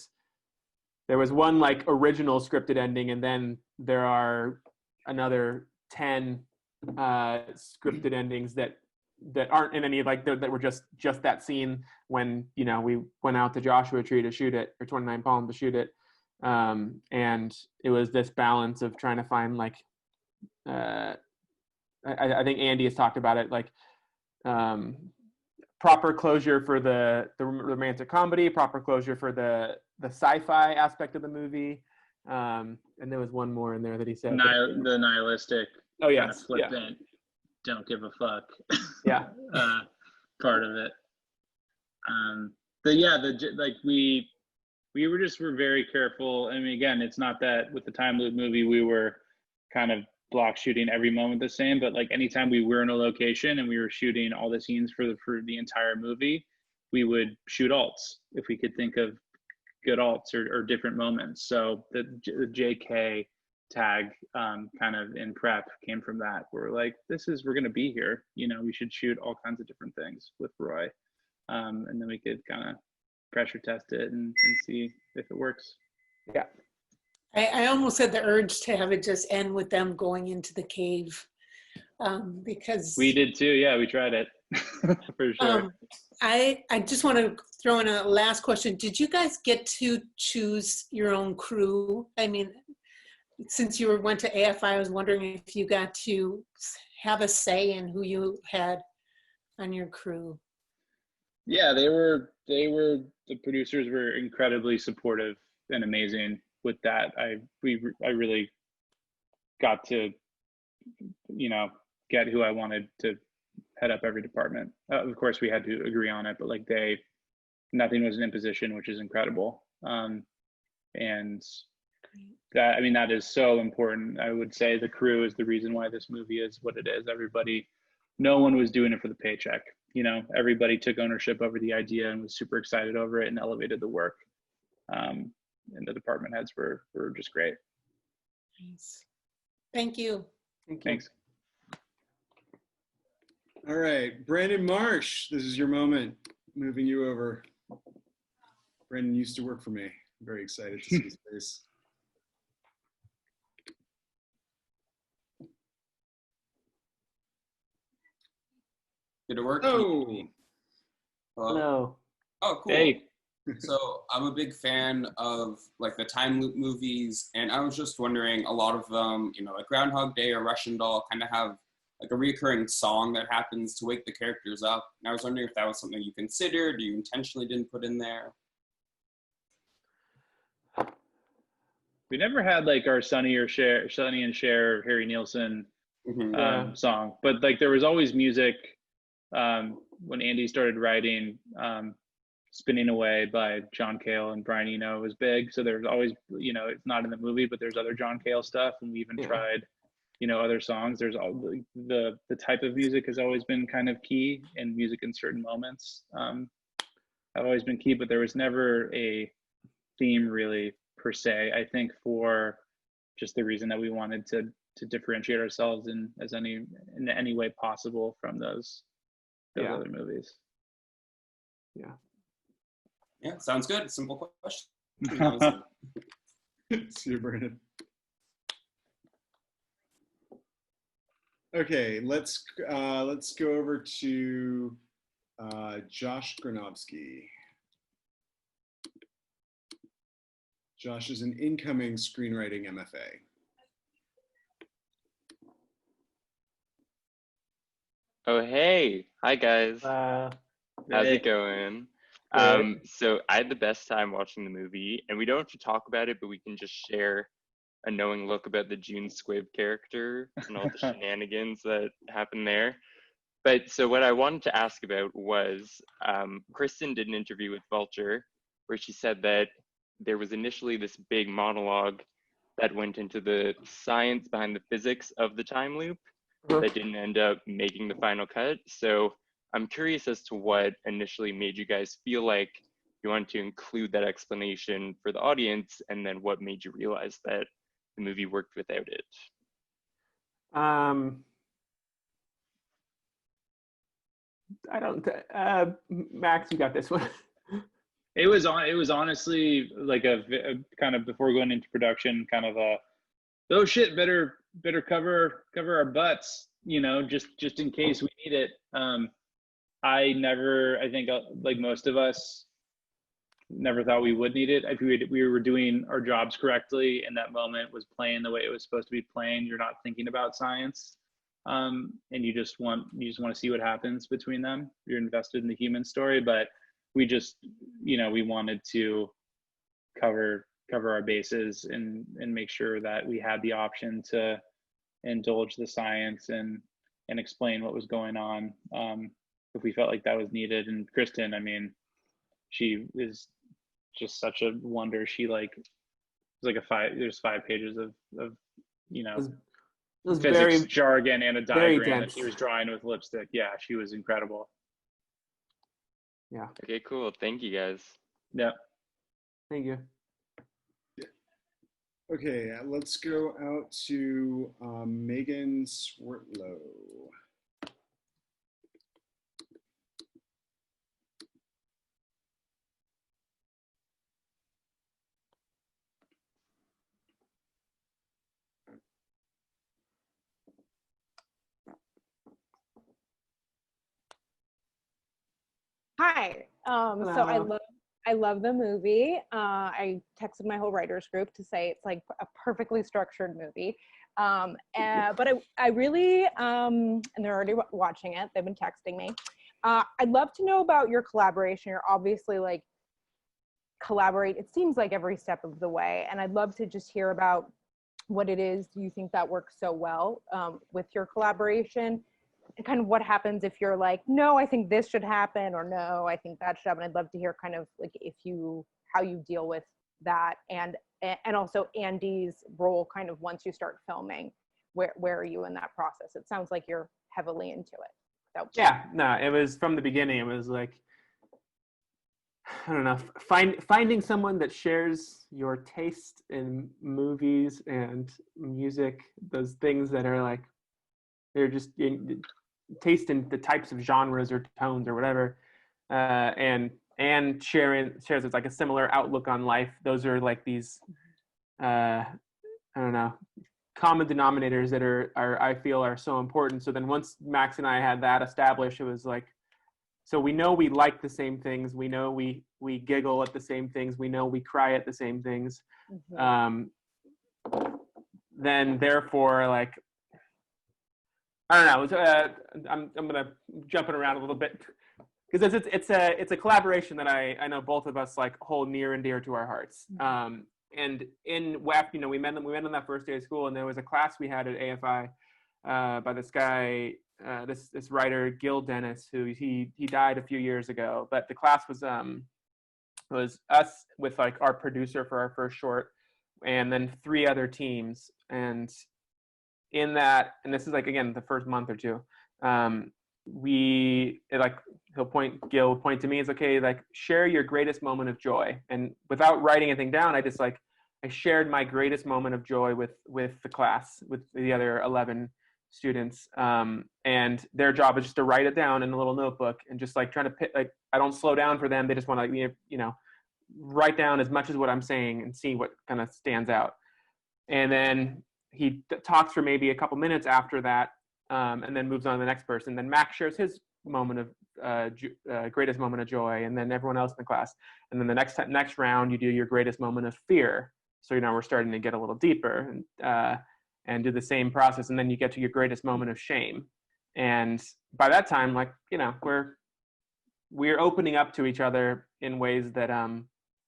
was one like original scripted ending, and then there are another 10 scripted endings that aren't in any, like that were just that scene when we went out to Joshua Tree to shoot it, or 29 Palm to shoot it, and it was this balance of trying to find like I think Andy has talked about it, like proper closure for the romantic comedy, proper closure for the sci-fi aspect of the movie, and there was one more in there that he said, The nihilistic, oh yes, kind of flippant, don't give a fuck, part of it. We were very careful. I mean, again, it's not that with the time loop movie we were kind of block shooting every moment the same, but like anytime we were in a location and we were shooting all the scenes for the entire movie, we would shoot alts if we could think of good alts or different moments. So the JK tag kind of in prep came from that. We're like, we're going to be here, we should shoot all kinds of different things with Roy, and then we could kind of pressure test it and see if it works. Yeah, I almost had the urge to have it just end with them going into the cave, because we did too. Yeah, we tried it for sure. I just want to throw in a last question. Did you guys get to choose your own crew? I mean, since you went to AFI, I was wondering if you got to have a say in who you had on your crew. Yeah, the producers were incredibly supportive and amazing with that. I really got to, get who I wanted to head up every department. Of course, we had to agree on it, but like nothing was an imposition, which is incredible. And that is so important. I would say the crew is the reason why this movie is what it is. No one was doing it for the paycheck. Everybody took ownership over the idea and was super excited over it and elevated the work. And the department heads were just great. Nice. Thank you. Thanks. All right, Brandon Marsh, this is your moment. Moving you over. Brandon used to work for me. I'm very excited to see his face. Did it work? Oh. Hello. Oh, cool. Hey. So I'm a big fan of like the time loop movies, and I was just wondering, a lot of them, like Groundhog Day or Russian Doll kind of have like a recurring song that happens to wake the characters up. And I was wondering if that was something you considered, or you intentionally didn't put in there. We never had like our Sonny and Cher, Harry Nilsson song, but like there was always music when Andy started writing Spinning Away by John Cale and Brian Eno was big. So there's always, it's not in the movie, but there's other John Cale stuff. And we even tried, other songs. There's all the type of music has always been kind of key, and music in certain moments have always been key, but there was never a theme really per se, I think, for just the reason that we wanted to differentiate ourselves in any way possible from those other movies. Yeah, sounds good. Simple question. See you, Brandon. Okay, let's go over to Josh Granovsky. Josh is an incoming screenwriting MFA. Oh, hey. Hi, guys. How's it going? So I had the best time watching the movie, and we don't have to talk about it, but we can just share a knowing look about the June Squibb character and all the shenanigans that happened there. But so what I wanted to ask about was, Kristen did an interview with Vulture where she said that there was initially this big monologue that went into the science behind the physics of the time loop that didn't end up making the final cut. So I'm curious as to what initially made you guys feel like you wanted to include that explanation for the audience, and then what made you realize that the movie worked without it. I don't. Max, you got this one. It was honestly like a kind of, before going into production, kind of a, oh shit, better cover our butts, just in case we need it. I think like most of us never thought we would need it. If we were doing our jobs correctly and that moment was playing the way it was supposed to be playing, you're not thinking about science, and you just want to see what happens between them. You're invested in the human story, but we just, we wanted to cover our bases and make sure that we had the option to indulge the science and explain what was going on, if we felt like that was needed. And Kristen, I mean, she is just such a wonder. She there's 5 pages of was physics very jargon and a diagram that dense. she was drawing with lipstick. Yeah, she was incredible. Yeah. Okay, cool. Thank you, guys. Yeah. Thank you. Okay, let's go out to Megan Swartlow. Hi. So I love the movie. I texted my whole writers group to say it's like a perfectly structured movie. But I really, and they're already watching it. They've been texting me. I'd love to know about your collaboration. You're obviously like collaborate, it seems like every step of the way. And I'd love to just hear about what it is you think that works so well with your collaboration. And kind of what happens if you're like, no, I think this should happen, or no, I think that should happen. I'd love to hear kind of like how you deal with that, and also Andy's role kind of once you start filming. Where are you in that process? It sounds like you're heavily into it. So. Yeah, no, it was from the beginning. It was like, I don't know, finding someone that shares your taste in movies and music, those things that are like, they're just taste in the types of genres or tones or whatever, and shares it's like a similar outlook on life. Those are like these, I don't know, common denominators that are I feel are so important. So then once Max and I had that established, it was like, so we know we like the same things. We know we giggle at the same things. We know we cry at the same things. Mm-hmm. Then therefore, like, I don't know. I'm gonna jump it around a little bit because it's a collaboration that I know both of us like hold near and dear to our hearts. Mm-hmm. And in WEF, we met on that first day of school, and there was a class we had at AFI by this guy, this writer Gil Dennis, who he died a few years ago. But the class was It was us with like our producer for our first short, and then 3 other teams. And in that, and this is like, again, the first month or two, Gil will point to me, is okay, like share your greatest moment of joy. And without writing anything down, I shared my greatest moment of joy with the class, with the other 11 students. And their job is just to write it down in a little notebook, and just like trying to pick, like, I don't slow down for them. They just want to, you know, write down as much as what I'm saying and see what kind of stands out. And then he talks for maybe a couple minutes after that, and then moves on to the next person. Then Max shares his moment of greatest moment of joy, and then everyone else in the class. And then the next round, you do your greatest moment of fear. So, you know, we're starting to get a little deeper, and do the same process. And then you get to your greatest moment of shame. And by that time, like, you know, we're opening up to each other in ways that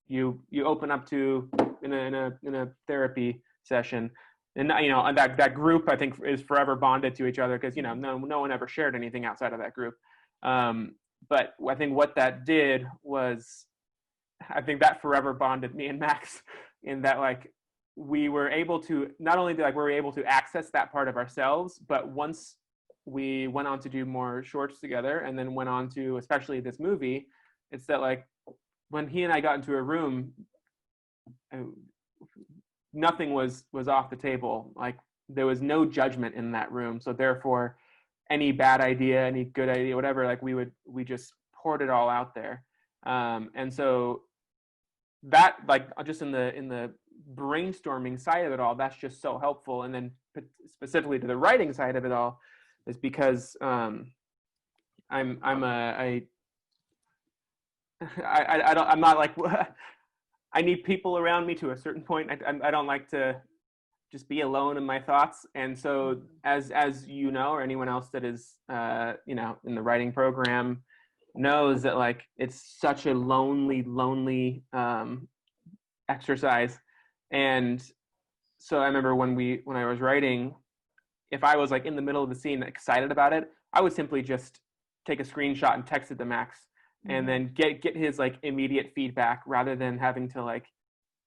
you open up to in a therapy session. And, you know, and that group, I think, is forever bonded to each other, because, you know, no one ever shared anything outside of that group. But I think what that did was, I think that forever bonded me and Max, in that, like, we were able to, not only were we able to access that part of ourselves, but once we went on to do more shorts together, and then went on to, especially this movie, it's that, like, when he and I got into a room, nothing was off the table. Like, there was no judgment in that room. So therefore, any bad idea, any good idea, whatever, like, we just poured it all out there. And so that, like, just in the brainstorming side of it all, that's just so helpful. And then specifically to the writing side of it all, is because I'm not like, I need people around me to a certain point. I don't like to just be alone in my thoughts. And so as you know, or anyone else that is, you know, in the writing program knows, that, like, it's such a lonely exercise. And so I remember when I was writing, if I was, like, in the middle of the scene excited about it, I would simply just take a screenshot and text it to Max, and then get his, like, immediate feedback, rather than having to, like,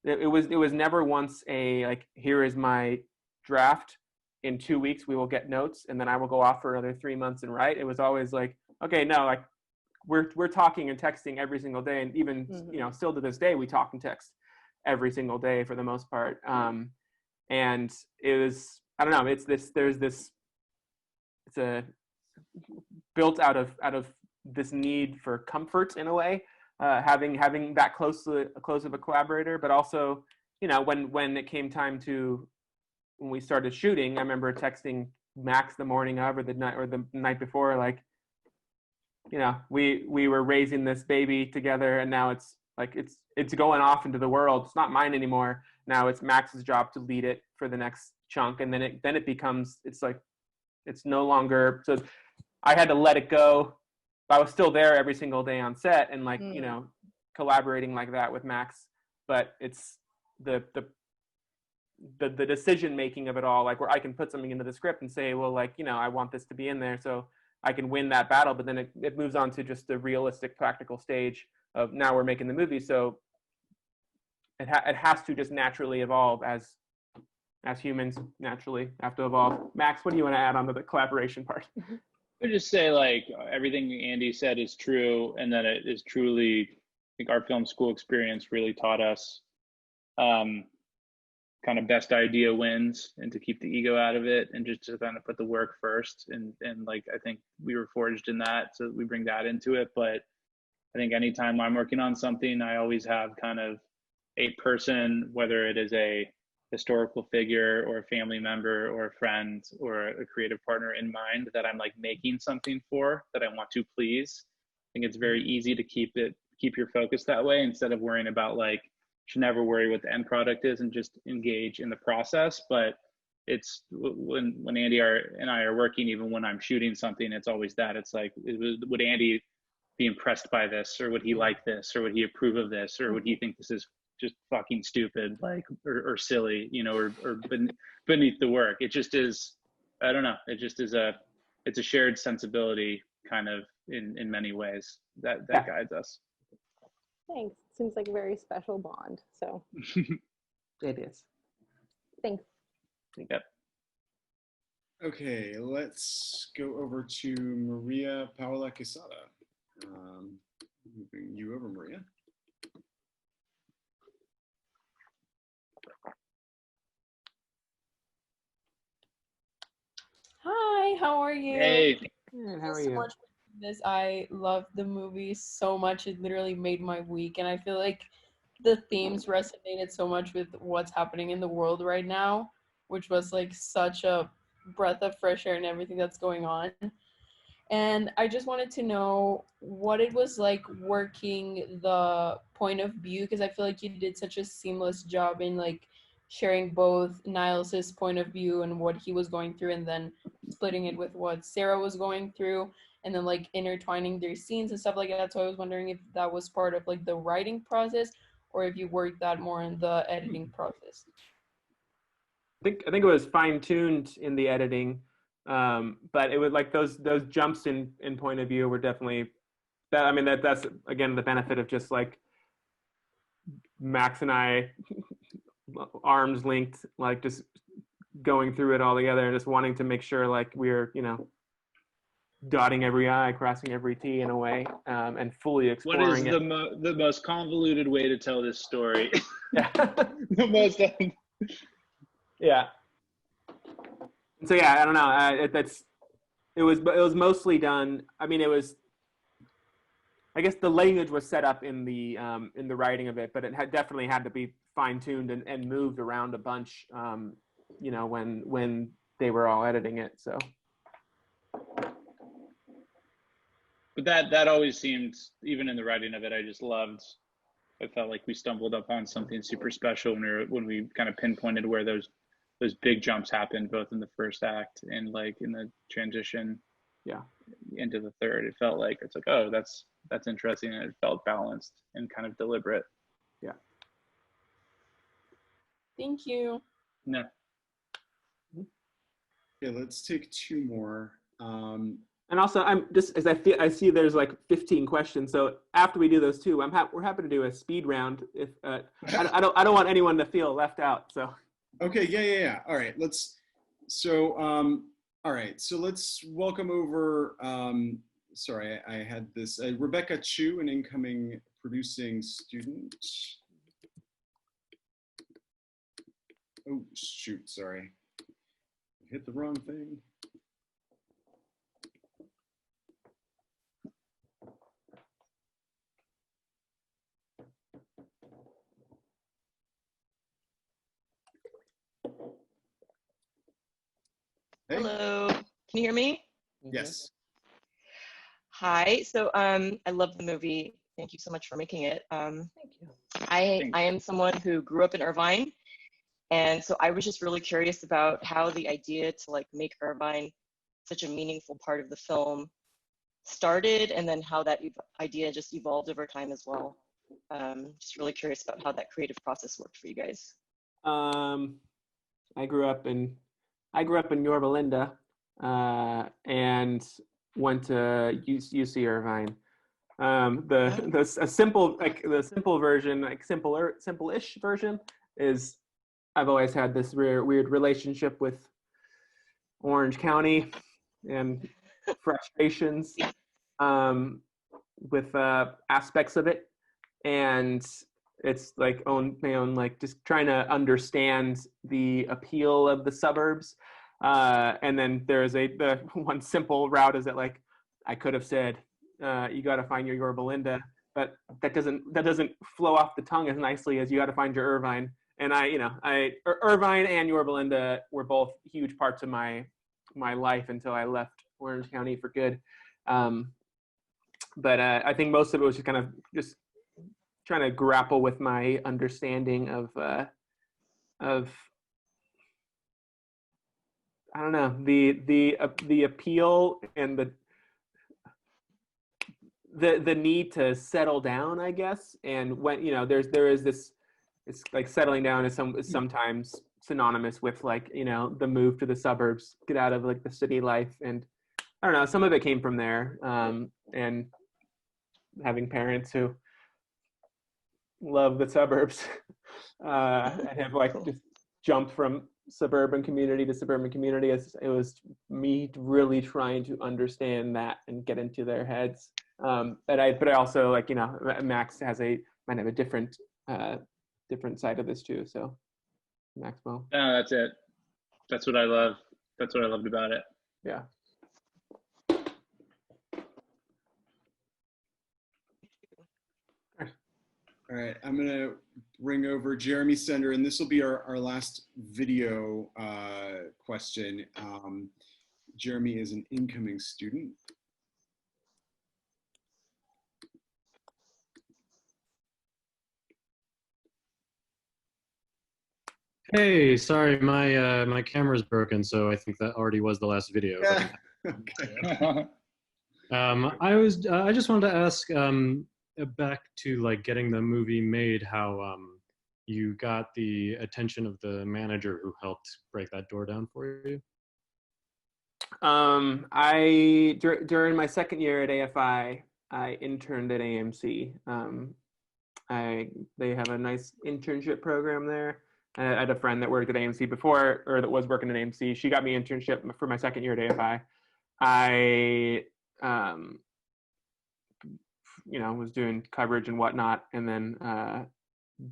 it was never once a, like, here is my draft, in 2 weeks we will get notes, and then I will go off for another 3 months and write. It was always like, okay, no, like, we're talking and texting every single day. And even, you know, still to this day, we talk and text every single day for the most part. And it was, I don't know, it's a built out of this need for comfort, in a way, having that close of a collaborator. But also, you know, when it came time to, when we started shooting, I remember texting Max the morning of, or the night before, like, you know, we were raising this baby together, and now it's like, it's going off into the world. It's not mine anymore. Now it's Max's job to lead it for the next chunk. And then it becomes, it's like, it's no longer, so I had to let it go. I was still there every single day on set, and, like, you know, collaborating like that with Max, but it's the decision making of it all, like, where I can put something into the script and say, well, like, you know, I want this to be in there, so I can win that battle. But then it moves on to just the realistic, practical stage of, now we're making the movie, so it has to just naturally evolve, as humans naturally have to evolve. Max, what do you want to add on to the collaboration part? I would just say, like, everything Andy said is true, and that it is truly, I think our film school experience really taught us kind of best idea wins, and to keep the ego out of it, and just to kind of put the work first. And like, I think we were forged in that, so we bring that into it. But I think anytime I'm working on something, I always have kind of a person, whether it is a historical figure or a family member or a friend or a creative partner in mind, that I'm, like, making something for, that I want to please. I think it's very easy to keep your focus that way, instead of worrying about, like, you should never worry what the end product is, and just engage in the process. But it's when Andy and I are working, even when I'm shooting something, it's always that. It's like, would Andy be impressed by this, or would he like this, or would he approve of this, or would he think this is just fucking stupid, like, or silly, you know, or beneath the work. It just is, I don't know, it just is it's a shared sensibility, kind of, in many ways, that guides us. Thanks. Seems like a very special bond. So It is. thanks. Yep. Okay, let's go over to Maria Paola Quesada. Moving you over, Maria. Hi, how are you? Hey. Good, how are Thanks so you? much for doing this. I love the movie so much. It literally made my week, and I feel like the themes resonated so much with what's happening in the world right now, which was like such a breath of fresh air and everything that's going on. And I just wanted to know what it was like working the point of view, because I feel like you did such a seamless job in like sharing both Niles's point of view and what he was going through, and then splitting it with what Sarah was going through, and then like intertwining their scenes and stuff like that. So I was wondering if that was part of like the writing process, or if you worked that more in the editing process. I think it was fine-tuned in the editing, but it was like those jumps in point of view were definitely that. I mean, that's again the benefit of just like Max and I arms linked, like just going through it all together and just wanting to make sure like we're, you know, dotting every I, crossing every T in a way, and fully exploring What is it. the most convoluted way to tell this story? Yeah. The most. Yeah. So yeah, I don't know. It was mostly done. I mean, it was. I guess the language was set up in the writing of it, but it definitely had to be fine tuned and moved around a bunch. You know, when they were all editing it. So. But that always seemed, even in the writing of it, I just loved. I felt like we stumbled upon something super special when we kind of pinpointed where those big jumps happened, both in the first act and like in the transition, into the third. It felt like it's like, oh, that's interesting, and it felt balanced and kind of deliberate. Yeah. Thank you. No. Okay, let's take two more. And also, I'm just as I see there's like 15 questions. So after we do those two, we're happy to do a speed round. If I don't want anyone to feel left out. So. Okay. Yeah. All right. All right. So let's welcome over. Sorry, I had this Rebecca Chu, an incoming producing student. Oh shoot! Sorry, I hit the wrong thing. Hey. Hello, can you hear me? Yes. Hi, so I love the movie. Thank you so much for making it. Thank you. I am someone who grew up in Irvine, and so I was just really curious about how the idea to like make Irvine such a meaningful part of the film started, and then how that idea just evolved over time as well. Just really curious about how that creative process worked for you guys. I grew up in Yorba Linda, and went to UC Irvine. The simple version, like simple-ish version, is I've always had this weird relationship with Orange County and frustrations with aspects of it, and it's like my own like just trying to understand the appeal of the suburbs. And then there's the one simple route is that like I could have said you got to find your Yorba Linda, but that doesn't flow off the tongue as nicely as you got to find your Irvine. And Irvine and Yorba Linda were both huge parts of my life until I left Orange County for good. But I think most of it was just kind of just trying to grapple with my understanding of I don't know, the appeal and the need to settle down, I guess. And when there is this, it's like settling down is sometimes synonymous with like the move to the suburbs, get out of like the city life. And I don't know, some of it came from there, and having parents who love the suburbs and have like just jumped from suburban community to suburban community. It was me really trying to understand that and get into their heads. But I also, like, you know, Max might have a different side of this too. So Maxwell. No, that's it. That's what I love. That's what I loved about it. Yeah. All right, I'm gonna bring over Jeremy Sender, and this will be our last video question. Jeremy is an incoming student. Hey, sorry, my camera's broken, so I think that already was the last video. Yeah. Okay. I just wanted to ask, back to like getting the movie made, how you got the attention of the manager who helped break that door down for you. During my second year at AFI, I interned at AMC. They have a nice internship program there. I had a friend that worked at AMC before, or that was working at AMC. She got me an internship for my second year at AFI. I was doing coverage and whatnot, and then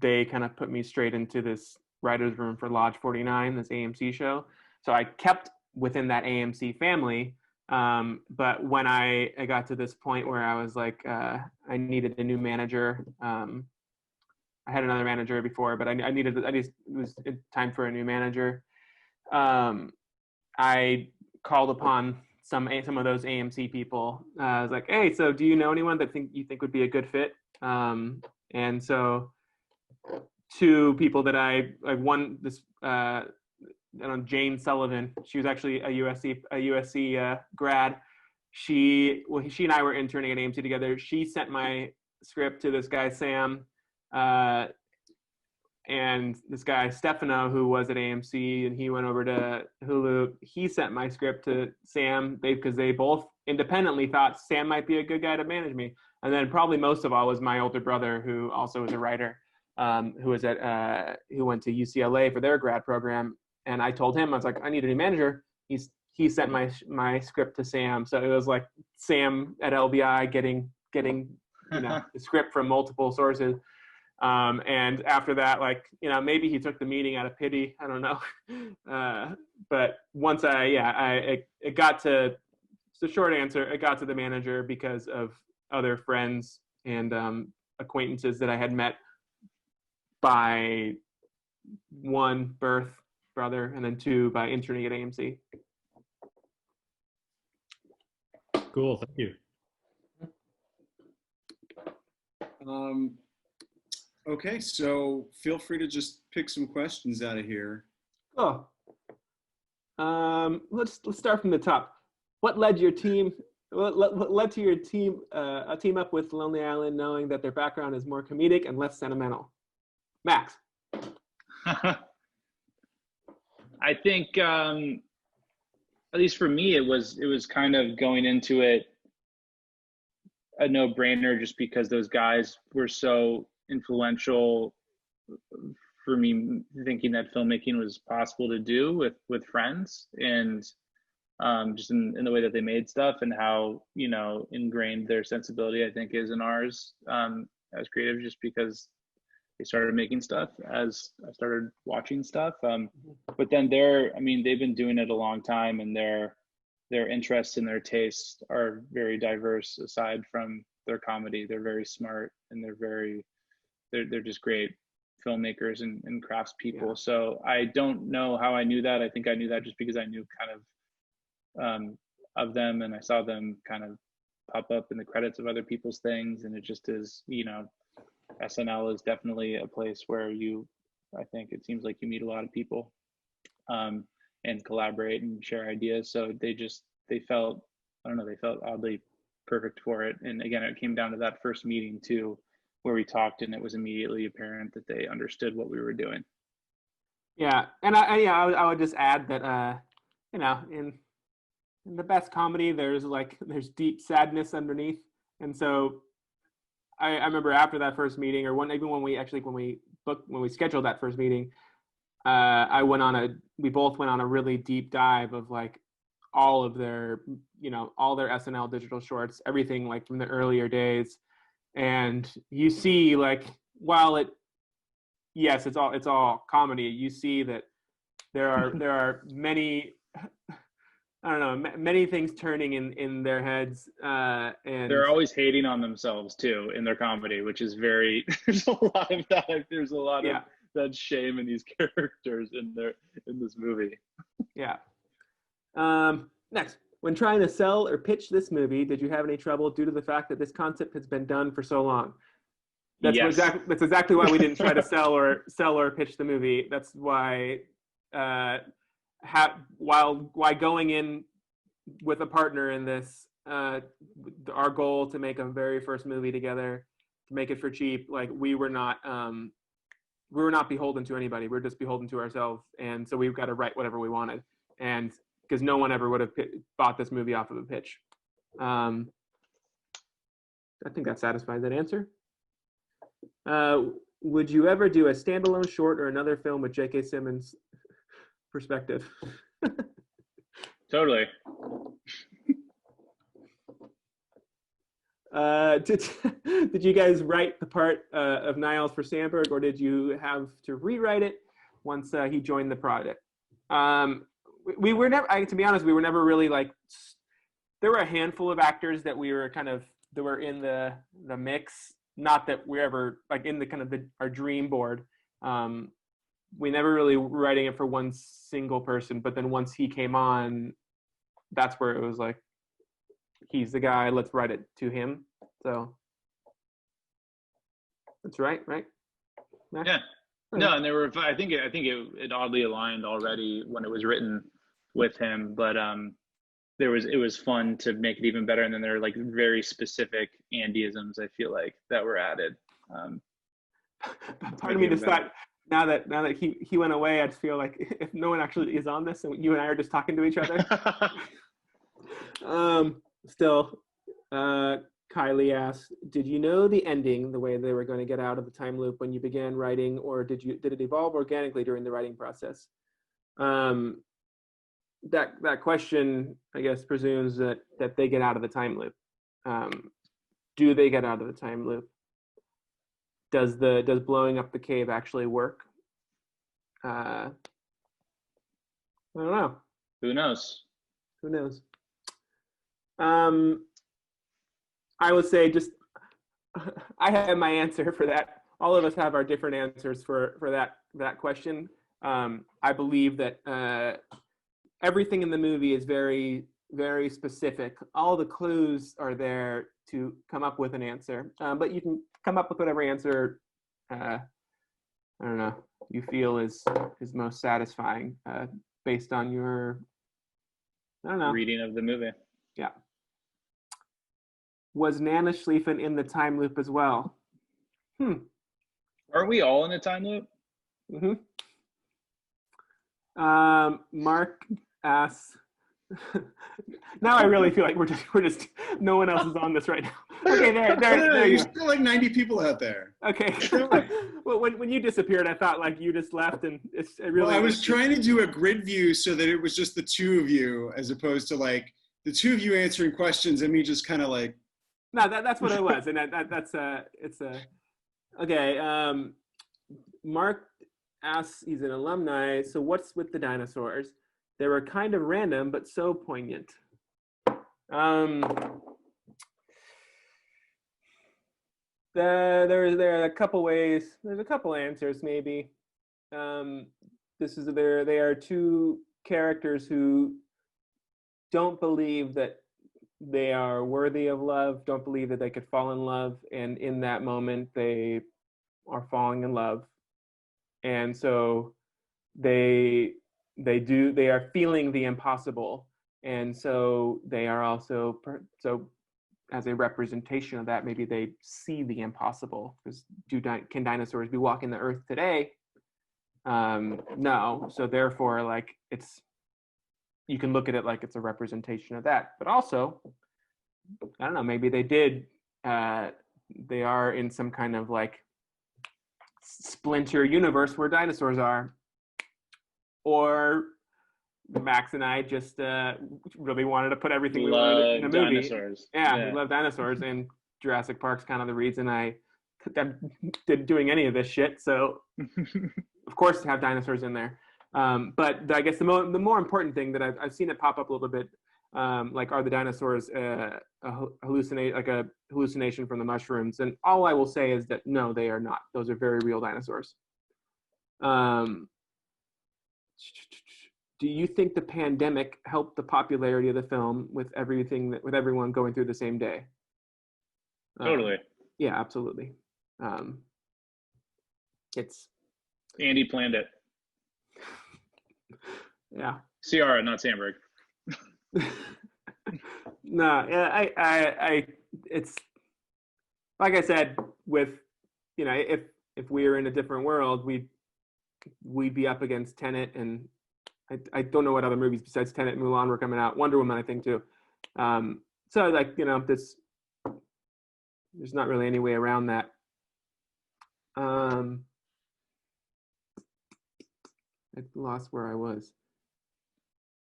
they kind of put me straight into this writer's room for Lodge 49, this AMC show. So I kept within that AMC family, but when I got to this point where I was like, I needed a new manager. I had another manager before, but it was time for a new manager. I called upon some of those AMC people. I was like, hey, so do you know anyone that you think would be a good fit? And so two people that Jane Sullivan. She was actually a USC grad. She and I were interning at AMC together. She sent my script to this guy, Sam, and this guy, Stefano, who was at AMC, and he went over to Hulu. He sent my script to Sam because they both independently thought Sam might be a good guy to manage me. And then probably most of all was my older brother, who also was a writer, who went to UCLA for their grad program. And I told him, I was like, I need a new manager. He sent my script to Sam. So it was like Sam at LBI getting the script from multiple sources. And after that, maybe he took the meeting out of pity. I don't know. But once it got to, it's the short answer, it got to the manager because of other friends and acquaintances that I had met by one, birth, brother, and then two, by interning at AMC. Cool, thank you. Okay, so feel free to just pick some questions out of here. Oh, let's start from the top. What led your team? What led to your team a team up with Lonely Island, knowing that their background is more comedic and less sentimental? Max. I think, at least for me, it was kind of going into it a no-brainer, just because those guys were so influential for me, thinking that filmmaking was possible to do with friends, and just in the way that they made stuff and how ingrained their sensibility, I think, is in ours as creatives, just because they started making stuff as I started watching stuff. But then they've been doing it a long time, and their interests and their tastes are very diverse. Aside from their comedy, they're very smart, and they're just great filmmakers and craftspeople. Yeah. So I don't know how I knew that. I think I knew that just because I knew kind of them, and I saw them kind of pop up in the credits of other people's things. And it just is, SNL is definitely a place where I think it seems like you meet a lot of people and collaborate and share ideas. So they felt oddly perfect for it. And again, it came down to that first meeting too, where we talked, and it was immediately apparent that they understood what we were doing. Yeah, and I would just add that in the best comedy, there's deep sadness underneath, and so I remember after that first meeting, or even when we scheduled that first meeting, we both went on a really deep dive of like all of their, all their SNL digital shorts, everything like from the earlier days. And you see like, while yes, it's all comedy, you see that there are many, I don't know, many things turning in their heads, and they're always hating on themselves too in their comedy, which is very. There's a lot of that. There's a lot of that shame in these characters in this movie. Yeah. Next, when trying to sell or pitch this movie, did you have any trouble due to the fact that this concept has been done for so long? That's exactly why we didn't try to sell or pitch the movie. That's why. While going in with a partner in this, our goal to make a very first movie together, to make it for cheap, like we were not beholden to anybody. We're just beholden to ourselves, and so we've got to write whatever we wanted, and because no one ever would have bought this movie off of a pitch. I think that satisfies that answer. Would you ever do a standalone short or another film with J.K. Simmons' perspective? Totally. Did you guys write the part of Nyles for Samberg, or did you have to rewrite it once he joined the project? We were never, to be honest, we were never really like, there were a handful of actors that we were that were in the mix. Not that we're ever like in the kind of our dream board. We never really were writing it for one single person, but then once he came on, that's where it was like, he's the guy, let's write it to him. So that's right? Max? Yeah. No, and I think it oddly aligned already when it was written with him, but it was fun to make it even better. And then there are like very specific Andyisms, I feel like, that were added. Part of me just thought, now that he went away, I'd feel like if no one actually is on this and you and I are just talking to each other. Still, Kylie asked, did you know the ending, the way they were going to get out of the time loop when you began writing, or did it evolve organically during the writing process? That question, I guess, presumes that they get out of the time loop. Do they get out of the time loop? Does blowing up the cave actually work? I don't know. Who knows? I would say I have my answer for that. All of us have our different answers for that question. I believe that everything in the movie is very, very specific. All the clues are there to come up with an answer, but you can come up with whatever answer I don't know you feel is most satisfying based on your reading of the movie. Yeah. Was Nana Schlieffen in the time loop as well? Aren't we all in the time loop? Mm-hmm. Mark asks. Now I really feel like we're just no one else is on this right now. Okay, there There's still like 90 people out there. Okay. Well, when you disappeared, I thought like you just left, and it really. Well, I was trying to do a grid view so that it was just the two of you, as opposed to like the two of you answering questions and me just kind of like. No, that's what it was, and okay. Mark asks, he's an alumni. So what's with the dinosaurs? They were kind of random, but so poignant. There are a couple ways. There's a couple answers, maybe. They are two characters who don't believe that they are worthy of love, don't believe that they could fall in love, and in that moment they are falling in love, and so they are feeling the impossible, and so they are also as a representation of that, maybe they see the impossible. Because can dinosaurs be walking the earth today? No. So therefore, like you can look at it like it's a representation of that. But also, I don't know, maybe they did they are in some kind of like splinter universe where dinosaurs are, or Max and I just really wanted to put everything we wanted in a movie. Dinosaurs. Yeah, we love dinosaurs, and Jurassic Park's kind of the reason I did doing any of this shit. So, of course, have dinosaurs in there. But I guess the more important thing that I've seen it pop up a little bit, like, are the dinosaurs a hallucination from the mushrooms? And all I will say is that no, they are not. Those are very real dinosaurs. Do you think the pandemic helped the popularity of the film with everyone going through the same day? Totally. Yeah, absolutely. It's Andy planned it. Yeah. Siara, not Samberg. No, yeah, I it's like I said, with, you know, if we were in a different world, we'd be up against Tenet, and I don't know what other movies besides Tenet and Mulan were coming out. Wonder Woman, I think, too. So, like, you know, there's not really any way around that. I lost where I was.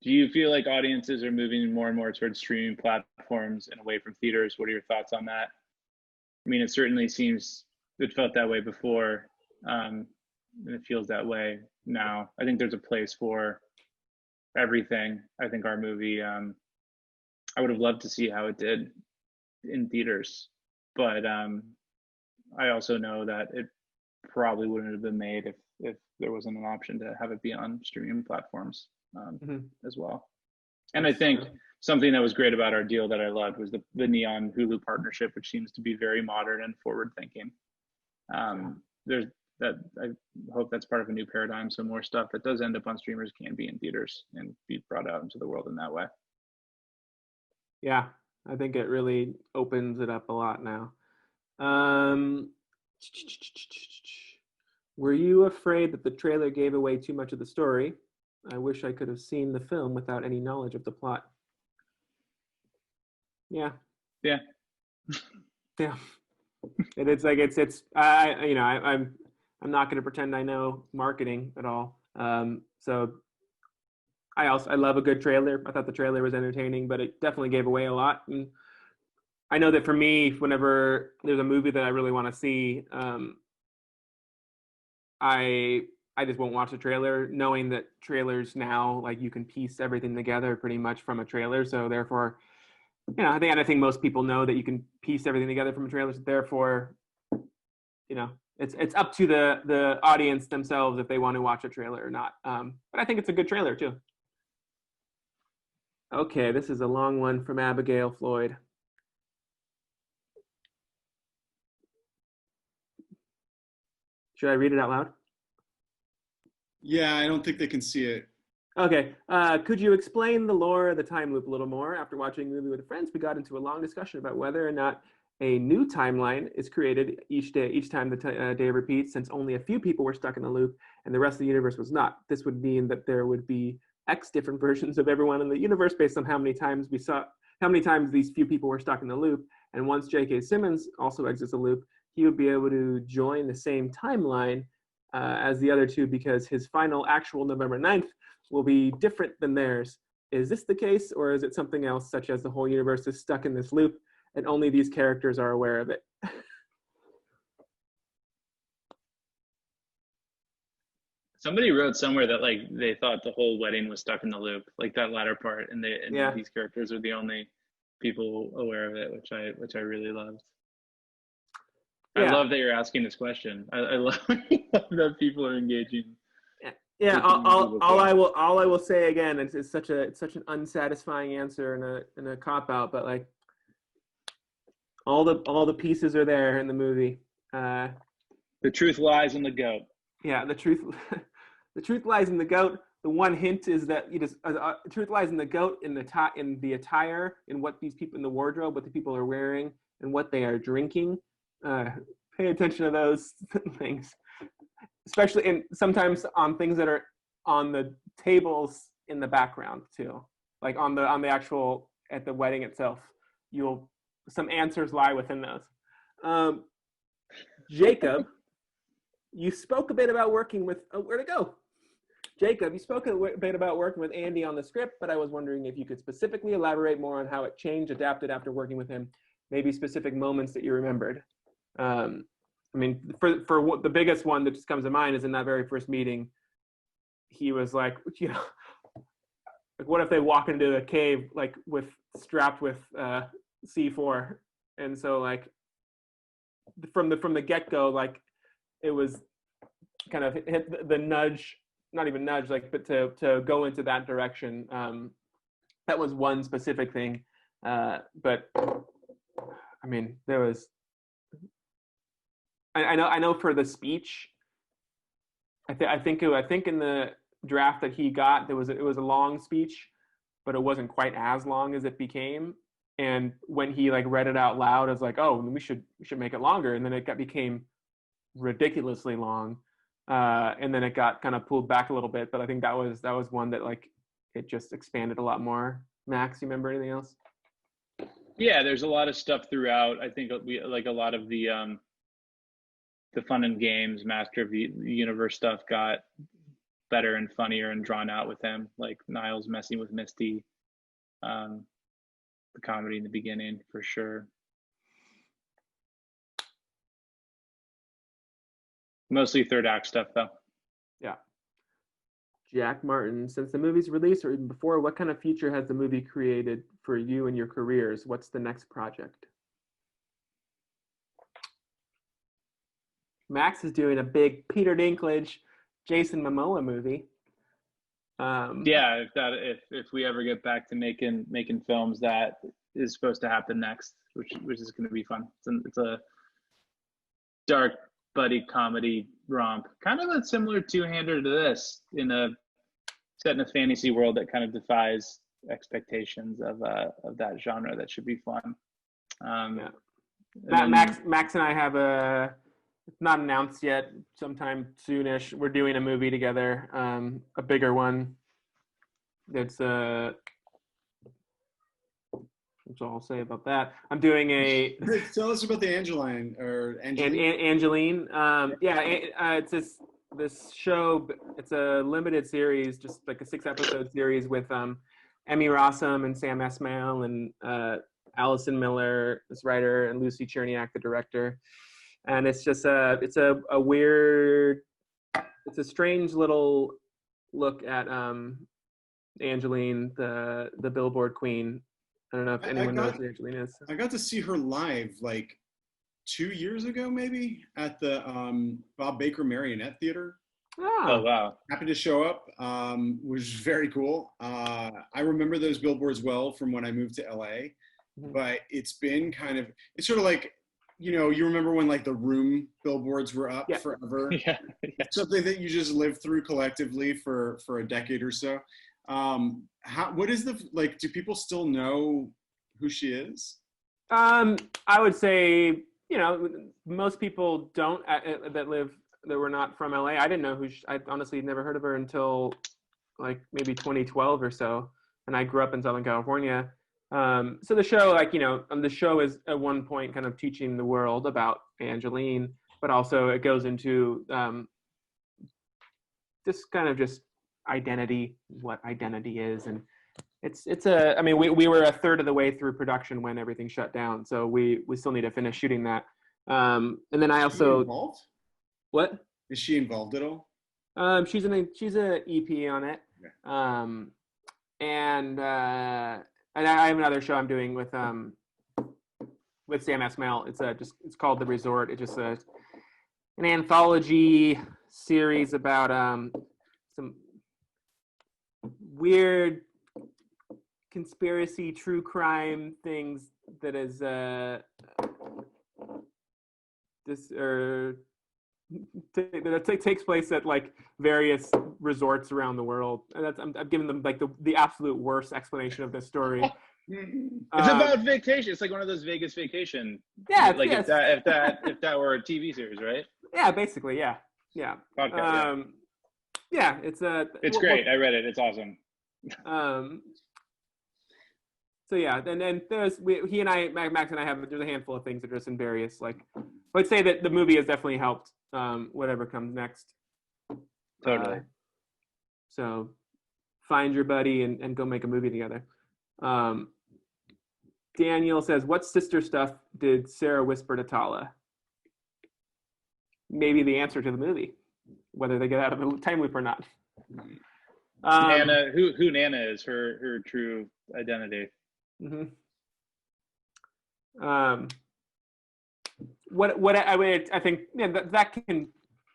Do you feel like audiences are moving more and more towards streaming platforms and away from theaters? What are your thoughts on that? I mean, it certainly seems it felt that way before, and it feels that way now. I think there's a place for everything. I think our movie, I would have loved to see how it did in theaters, but I also know that it probably wouldn't have been made if there wasn't an option to have it be on streaming platforms as well. And I think something that was great about our deal that I loved was the Neon Hulu partnership, which seems to be very modern and forward thinking. There's that, I hope that's part of a new paradigm. So more stuff that does end up on streamers can be in theaters and be brought out into the world in that way. Yeah, I think it really opens it up a lot now. Were you afraid that the trailer gave away too much of the story? I wish I could have seen the film without any knowledge of the plot. Yeah. Yeah. Yeah. It's like I'm not going to pretend I know marketing at all. So I love a good trailer. I thought the trailer was entertaining, but it definitely gave away a lot. And I know that for me, whenever there's a movie that I really want to see, I just won't watch the trailer, knowing that trailers now, like, you can piece everything together pretty much from a trailer. So therefore, you know, I think most people know that you can piece everything together from a trailer. So therefore, you know, it's up to the audience themselves if they want to watch a trailer or not. But I think it's a good trailer too. Okay, this is a long one from Abigail Floyd. Should I read it out loud? Yeah, I don't think they can see it. Okay. Could you explain the lore of the time loop a little more? After watching the movie with friends, we got into a long discussion about whether or not a new timeline is created each time the day repeats, since only a few people were stuck in the loop and the rest of the universe was not. This would mean that there would be X different versions of everyone in the universe based on how many times these few people were stuck in the loop. And once J.K. Simmons also exits the loop, he would be able to join the same timeline as the other two, because his final actual November 9th will be different than theirs. Is this the case, or is it something else, such as the whole universe is stuck in this loop and only these characters are aware of it? Somebody wrote somewhere that, like, they thought the whole wedding was stuck in the loop, like that latter part, and these characters are the only people aware of it, which I really loved. Yeah. I love that you're asking this question. I love that people are engaging. Yeah, all I will say again, it's such an unsatisfying answer and a cop out, but like all the pieces are there in the movie. The truth lies in the goat. Yeah, the truth lies in the goat. The one hint is that the truth lies in the goat, in the attire, in what these people in the wardrobe, what the people are wearing, and what they are drinking. Pay attention to those things, especially sometimes on things that are on the tables in the background too, like on the actual at the wedding itself. Some answers lie within those. Jacob, you spoke a bit about working with, where'd it go? Jacob, you spoke a bit about working with Andy on the script, but I was wondering if you could specifically elaborate more on how it changed, adapted after working with him, maybe specific moments that you remembered. I mean, for what, the biggest one that just comes to mind is in that very first meeting, he was like, you know, like what if they walk into a cave like strapped with C4, and so like from the get-go, like it was kind of hit the nudge, not even nudge, like, but to go into that direction. That was one specific thing, but I mean, there was. I know for the speech, I think in the draft that he got, it was a long speech, but it wasn't quite as long as it became. And when he like read it out loud, I was like, oh, we should make it longer. And then it became ridiculously long, and then it got kind of pulled back a little bit. But I think that was one that like it just expanded a lot more. Max, you remember anything else? Yeah, there's a lot of stuff throughout. I think we like a lot of the fun and games, Master of the Universe stuff got better and funnier and drawn out with him. Like Nyles messing with Misty, the comedy in the beginning for sure. Mostly third act stuff though. Yeah. Jack Martin, since the movie's release or even before, what kind of future has the movie created for you and your careers? What's the next project? Max is doing a big Peter Dinklage, Jason Momoa movie. Yeah, if we ever get back to making films, that is supposed to happen next, which is going to be fun. It's a dark buddy comedy romp, kind of a similar two-hander to this, set in a fantasy world that kind of defies expectations of that genre. That should be fun. Yeah. Max and I have it's not announced yet, sometime soonish. We're doing a movie together, a bigger one. That's that's all I'll say about that. I'm doing Tell us about the Angeline. It's this show. It's a limited series, just like a 6-episode series with Emmy Rossum and Sam Esmail and Allison Miller, this writer, and Lucy Cherniak, the director. And it's just it's a strange little look at Angeline, the Billboard queen. I don't know if anyone knows who Angeline is. I got to see her live like 2 years ago, maybe, at the Bob Baker Marionette Theater. Oh wow! Happy to show up. Was very cool. I remember those billboards well from when I moved to LA, but it's been it's sort of like, you know, you remember when like the Room billboards were up forever. Yeah. Something that you just lived through collectively for a decade or so. What is do people still know who she is? I would say, you know, most people don't that were not from LA. I didn't know I honestly never heard of her until like maybe 2012 or so. And I grew up in Southern California. So the show, like, you know, the show is at one point kind of teaching the world about Angeline, but also it goes into this kind of just identity, what identity is. And I mean, we were a third of the way through production when everything shut down. So we still need to finish shooting that. And then I also. Is she involved? What? Is she involved at all? She's an EP on it. Okay. And I have another show I'm doing with Sam Esmail. It's called The Resort. It's just an anthology series about some weird conspiracy, true crime things that is that takes place at like various resorts around the world. And I'm giving them like the absolute worst explanation of this story. It's about vacation. It's like one of those Vegas Vacation. Yeah, like if that were a TV series, right? Yeah, basically, yeah. Podcast, it's great. I read it. It's awesome. So yeah, and then he and I, Max and I there's a handful of things that are just in various, like, I'd say that the movie has definitely helped whatever comes next. Totally. So find your buddy and go make a movie together. Daniel says, what sister stuff did Sarah whisper to Tala? Maybe the answer to the movie, whether they get out of the time loop or not. Nana, who Nana is, her true identity. Mm-hmm. What I think, yeah,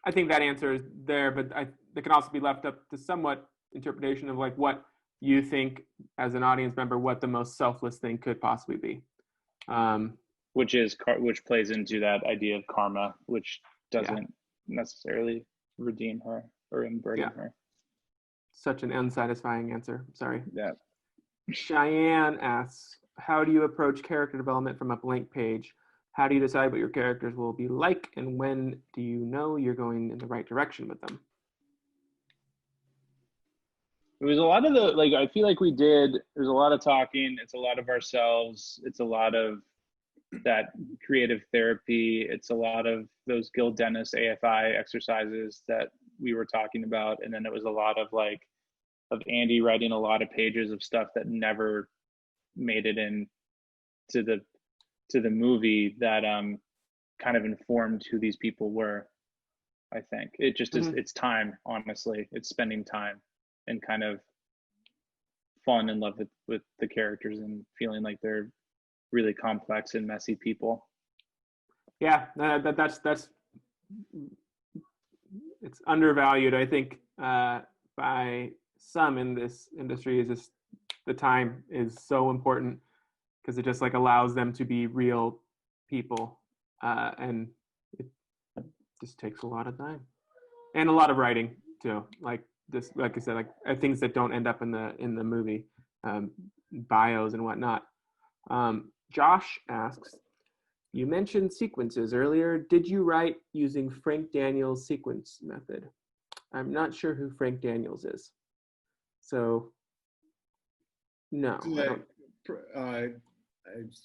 I think that answer is there, but it can also be left up to somewhat interpretation of like what you think as an audience member, what the most selfless thing could possibly be. Which plays into that idea of karma, which doesn't necessarily redeem her or unburden her. Such an unsatisfying answer. Sorry. Yeah. Cheyenne asks, how do you approach character development from a blank page? How do you decide what your characters will be like, and when do you know you're going in the right direction with them? It was a lot of I feel like there's a lot of talking, it's a lot of ourselves, it's a lot of that creative therapy, it's a lot of those Gil Dennis AFI exercises that we were talking about, and then it was a lot of of Andy writing a lot of pages of stuff that never made it in to the movie that kind of informed who these people were. I think it just is, it's time, honestly, it's spending time and kind of falling in love with the characters and feeling like they're really complex and messy people. Yeah, that's it's undervalued, I think, by some in this industry. Is just the time is so important because it just like allows them to be real people, and it just takes a lot of time and a lot of writing too. Like I said, like things that don't end up in the movie, bios and whatnot. Josh asks, you mentioned sequences earlier. Did you write using Frank Daniels' sequence method? I'm not sure who Frank Daniels is. So, no.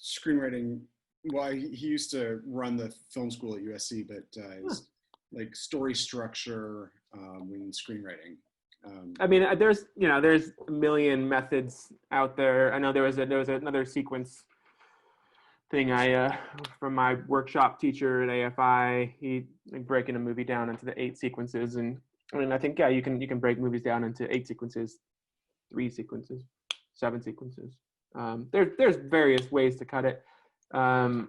Screenwriting, well, he used to run the film school at USC, but it's like story structure when screenwriting. I mean, there's a million methods out there. I know there was another sequence thing from my workshop teacher at AFI. He breaking a movie down into the 8 sequences, and I mean, I think you can break movies down into 8 sequences, 3 sequences, 7 sequences. There's various ways to cut it. But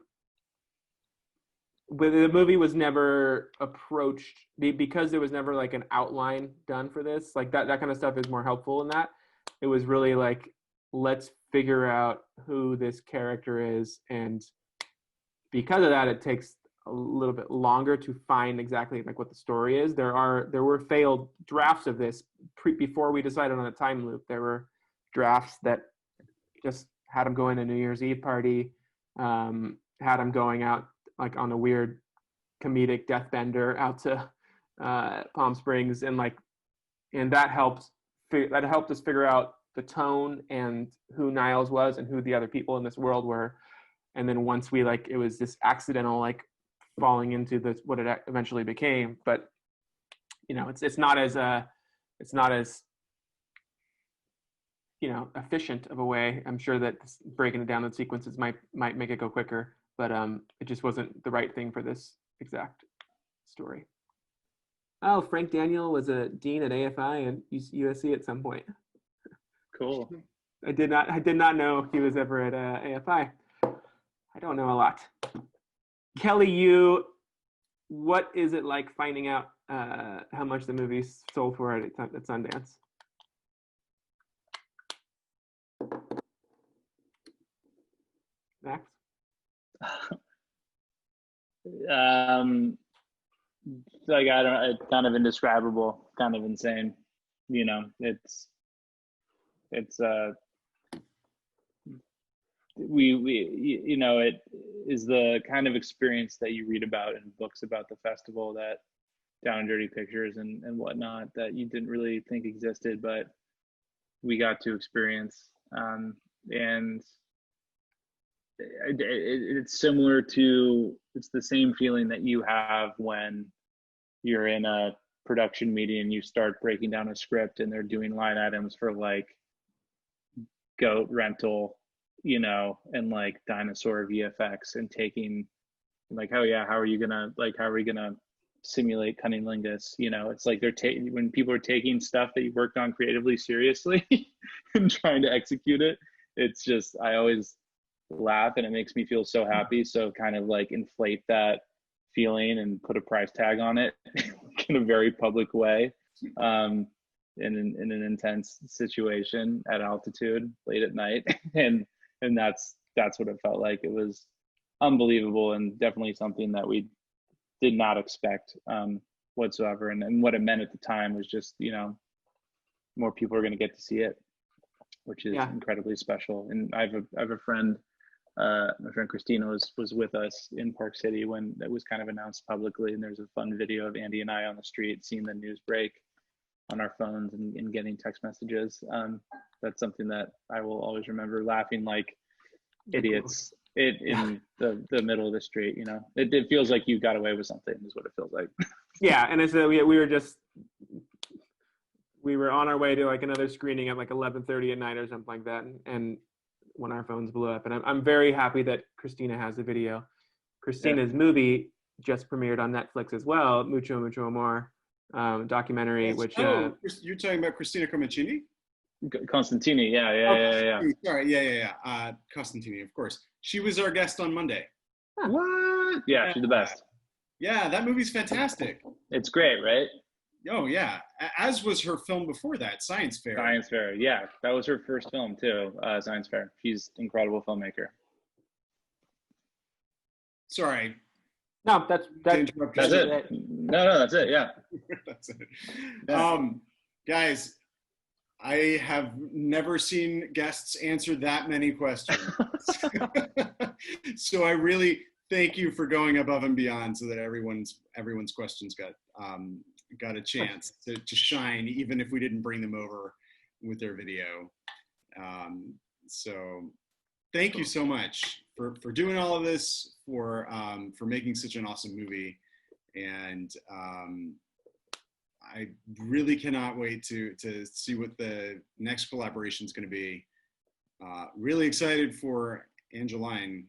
the movie was never approached because there was never like an outline done for this. Like that kind of stuff is more helpful in that. It was really like, let's figure out who this character is, and because of that, it takes a little bit longer to find exactly like what the story is. There were failed drafts of this before we decided on a time loop. There were drafts that just had him going to New Year's Eve party, had him going out like on a weird comedic death bender out to Palm Springs, and that helped us figure out the tone and who Nyles was and who the other people in this world were. And then once we it was this accidental falling into what it eventually became. But it's not as efficient of a way. I'm sure that breaking it down in sequences might make it go quicker, but it just wasn't the right thing for this exact story. Oh, Frank Daniel was a dean at AFI and USC at some point. Cool. I did not know he was ever at AFI. I don't know a lot. Kelly, what is it like finding out how much the movie sold for at Sundance? Max? I don't know, it's kind of indescribable, kind of insane. It is the kind of experience that you read about in books about the festival, that Down and Dirty Pictures and whatnot, that you didn't really think existed, but we got to experience. And it's similar to, it's the same feeling that you have when you're in a production meeting and you start breaking down a script and they're doing line items for like goat rental, you know, and like dinosaur VFX, and taking like, oh yeah, how are we gonna simulate cunnilingus? You know, it's like when people are taking stuff that you worked on creatively seriously and trying to execute it. It's just, I always laugh and it makes me feel so happy. So kind of like inflate that feeling and put a price tag on it in a very public way, in an intense situation at altitude late at night. and that's what it felt like. It was unbelievable, and definitely something that we did not expect whatsoever. And what it meant at the time was just, you know, more people are going to get to see it, which is incredibly special. And I have a friend, my friend Christina was with us in Park City when it was kind of announced publicly, and there's a fun video of Andy and I on the street seeing the news break on our phones and getting text messages. That's something that I will always remember, laughing like idiots in the middle of the street. You know, it feels like you got away with something, is what it feels like. Yeah, and it's we were on our way to like another screening at like 11:30 at night or something like that, and when our phones blew up. And I'm very happy that Christina has the video. Christina's movie just premiered on Netflix as well, Mucho Mucho Amor documentary. Which you're talking about Cristina Comicini? Constantini, yeah. Sorry, yeah. Constantini, of course. She was our guest on Monday. Huh. What? Yeah, she's the best. Yeah, that movie's fantastic. It's great, right? Oh yeah, as was her film before that, Science Fair. Science Fair, yeah, that was her first film too. Science Fair. She's an incredible filmmaker. Sorry. No, that's it. No, that's it. Yeah. That's it. Guys, I have never seen guests answer that many questions. So I really thank you for going above and beyond so that everyone's questions got a chance to shine, even if we didn't bring them over with their video. So thank you so much for doing all of this, for making such an awesome movie. And I really cannot wait to see what the next collaboration is going to be. Really excited for Angeline.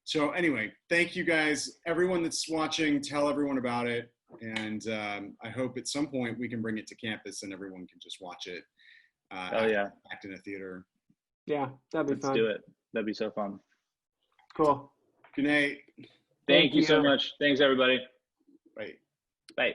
So anyway, thank you guys. Everyone that's watching, tell everyone about it. And I hope at some point we can bring it to campus and everyone can just watch it. Act in a theater. Yeah, that'd be fun. Let's do it. That'd be so fun. Cool. Good night. Thank you so much. Thanks, everybody. Bye. Bye.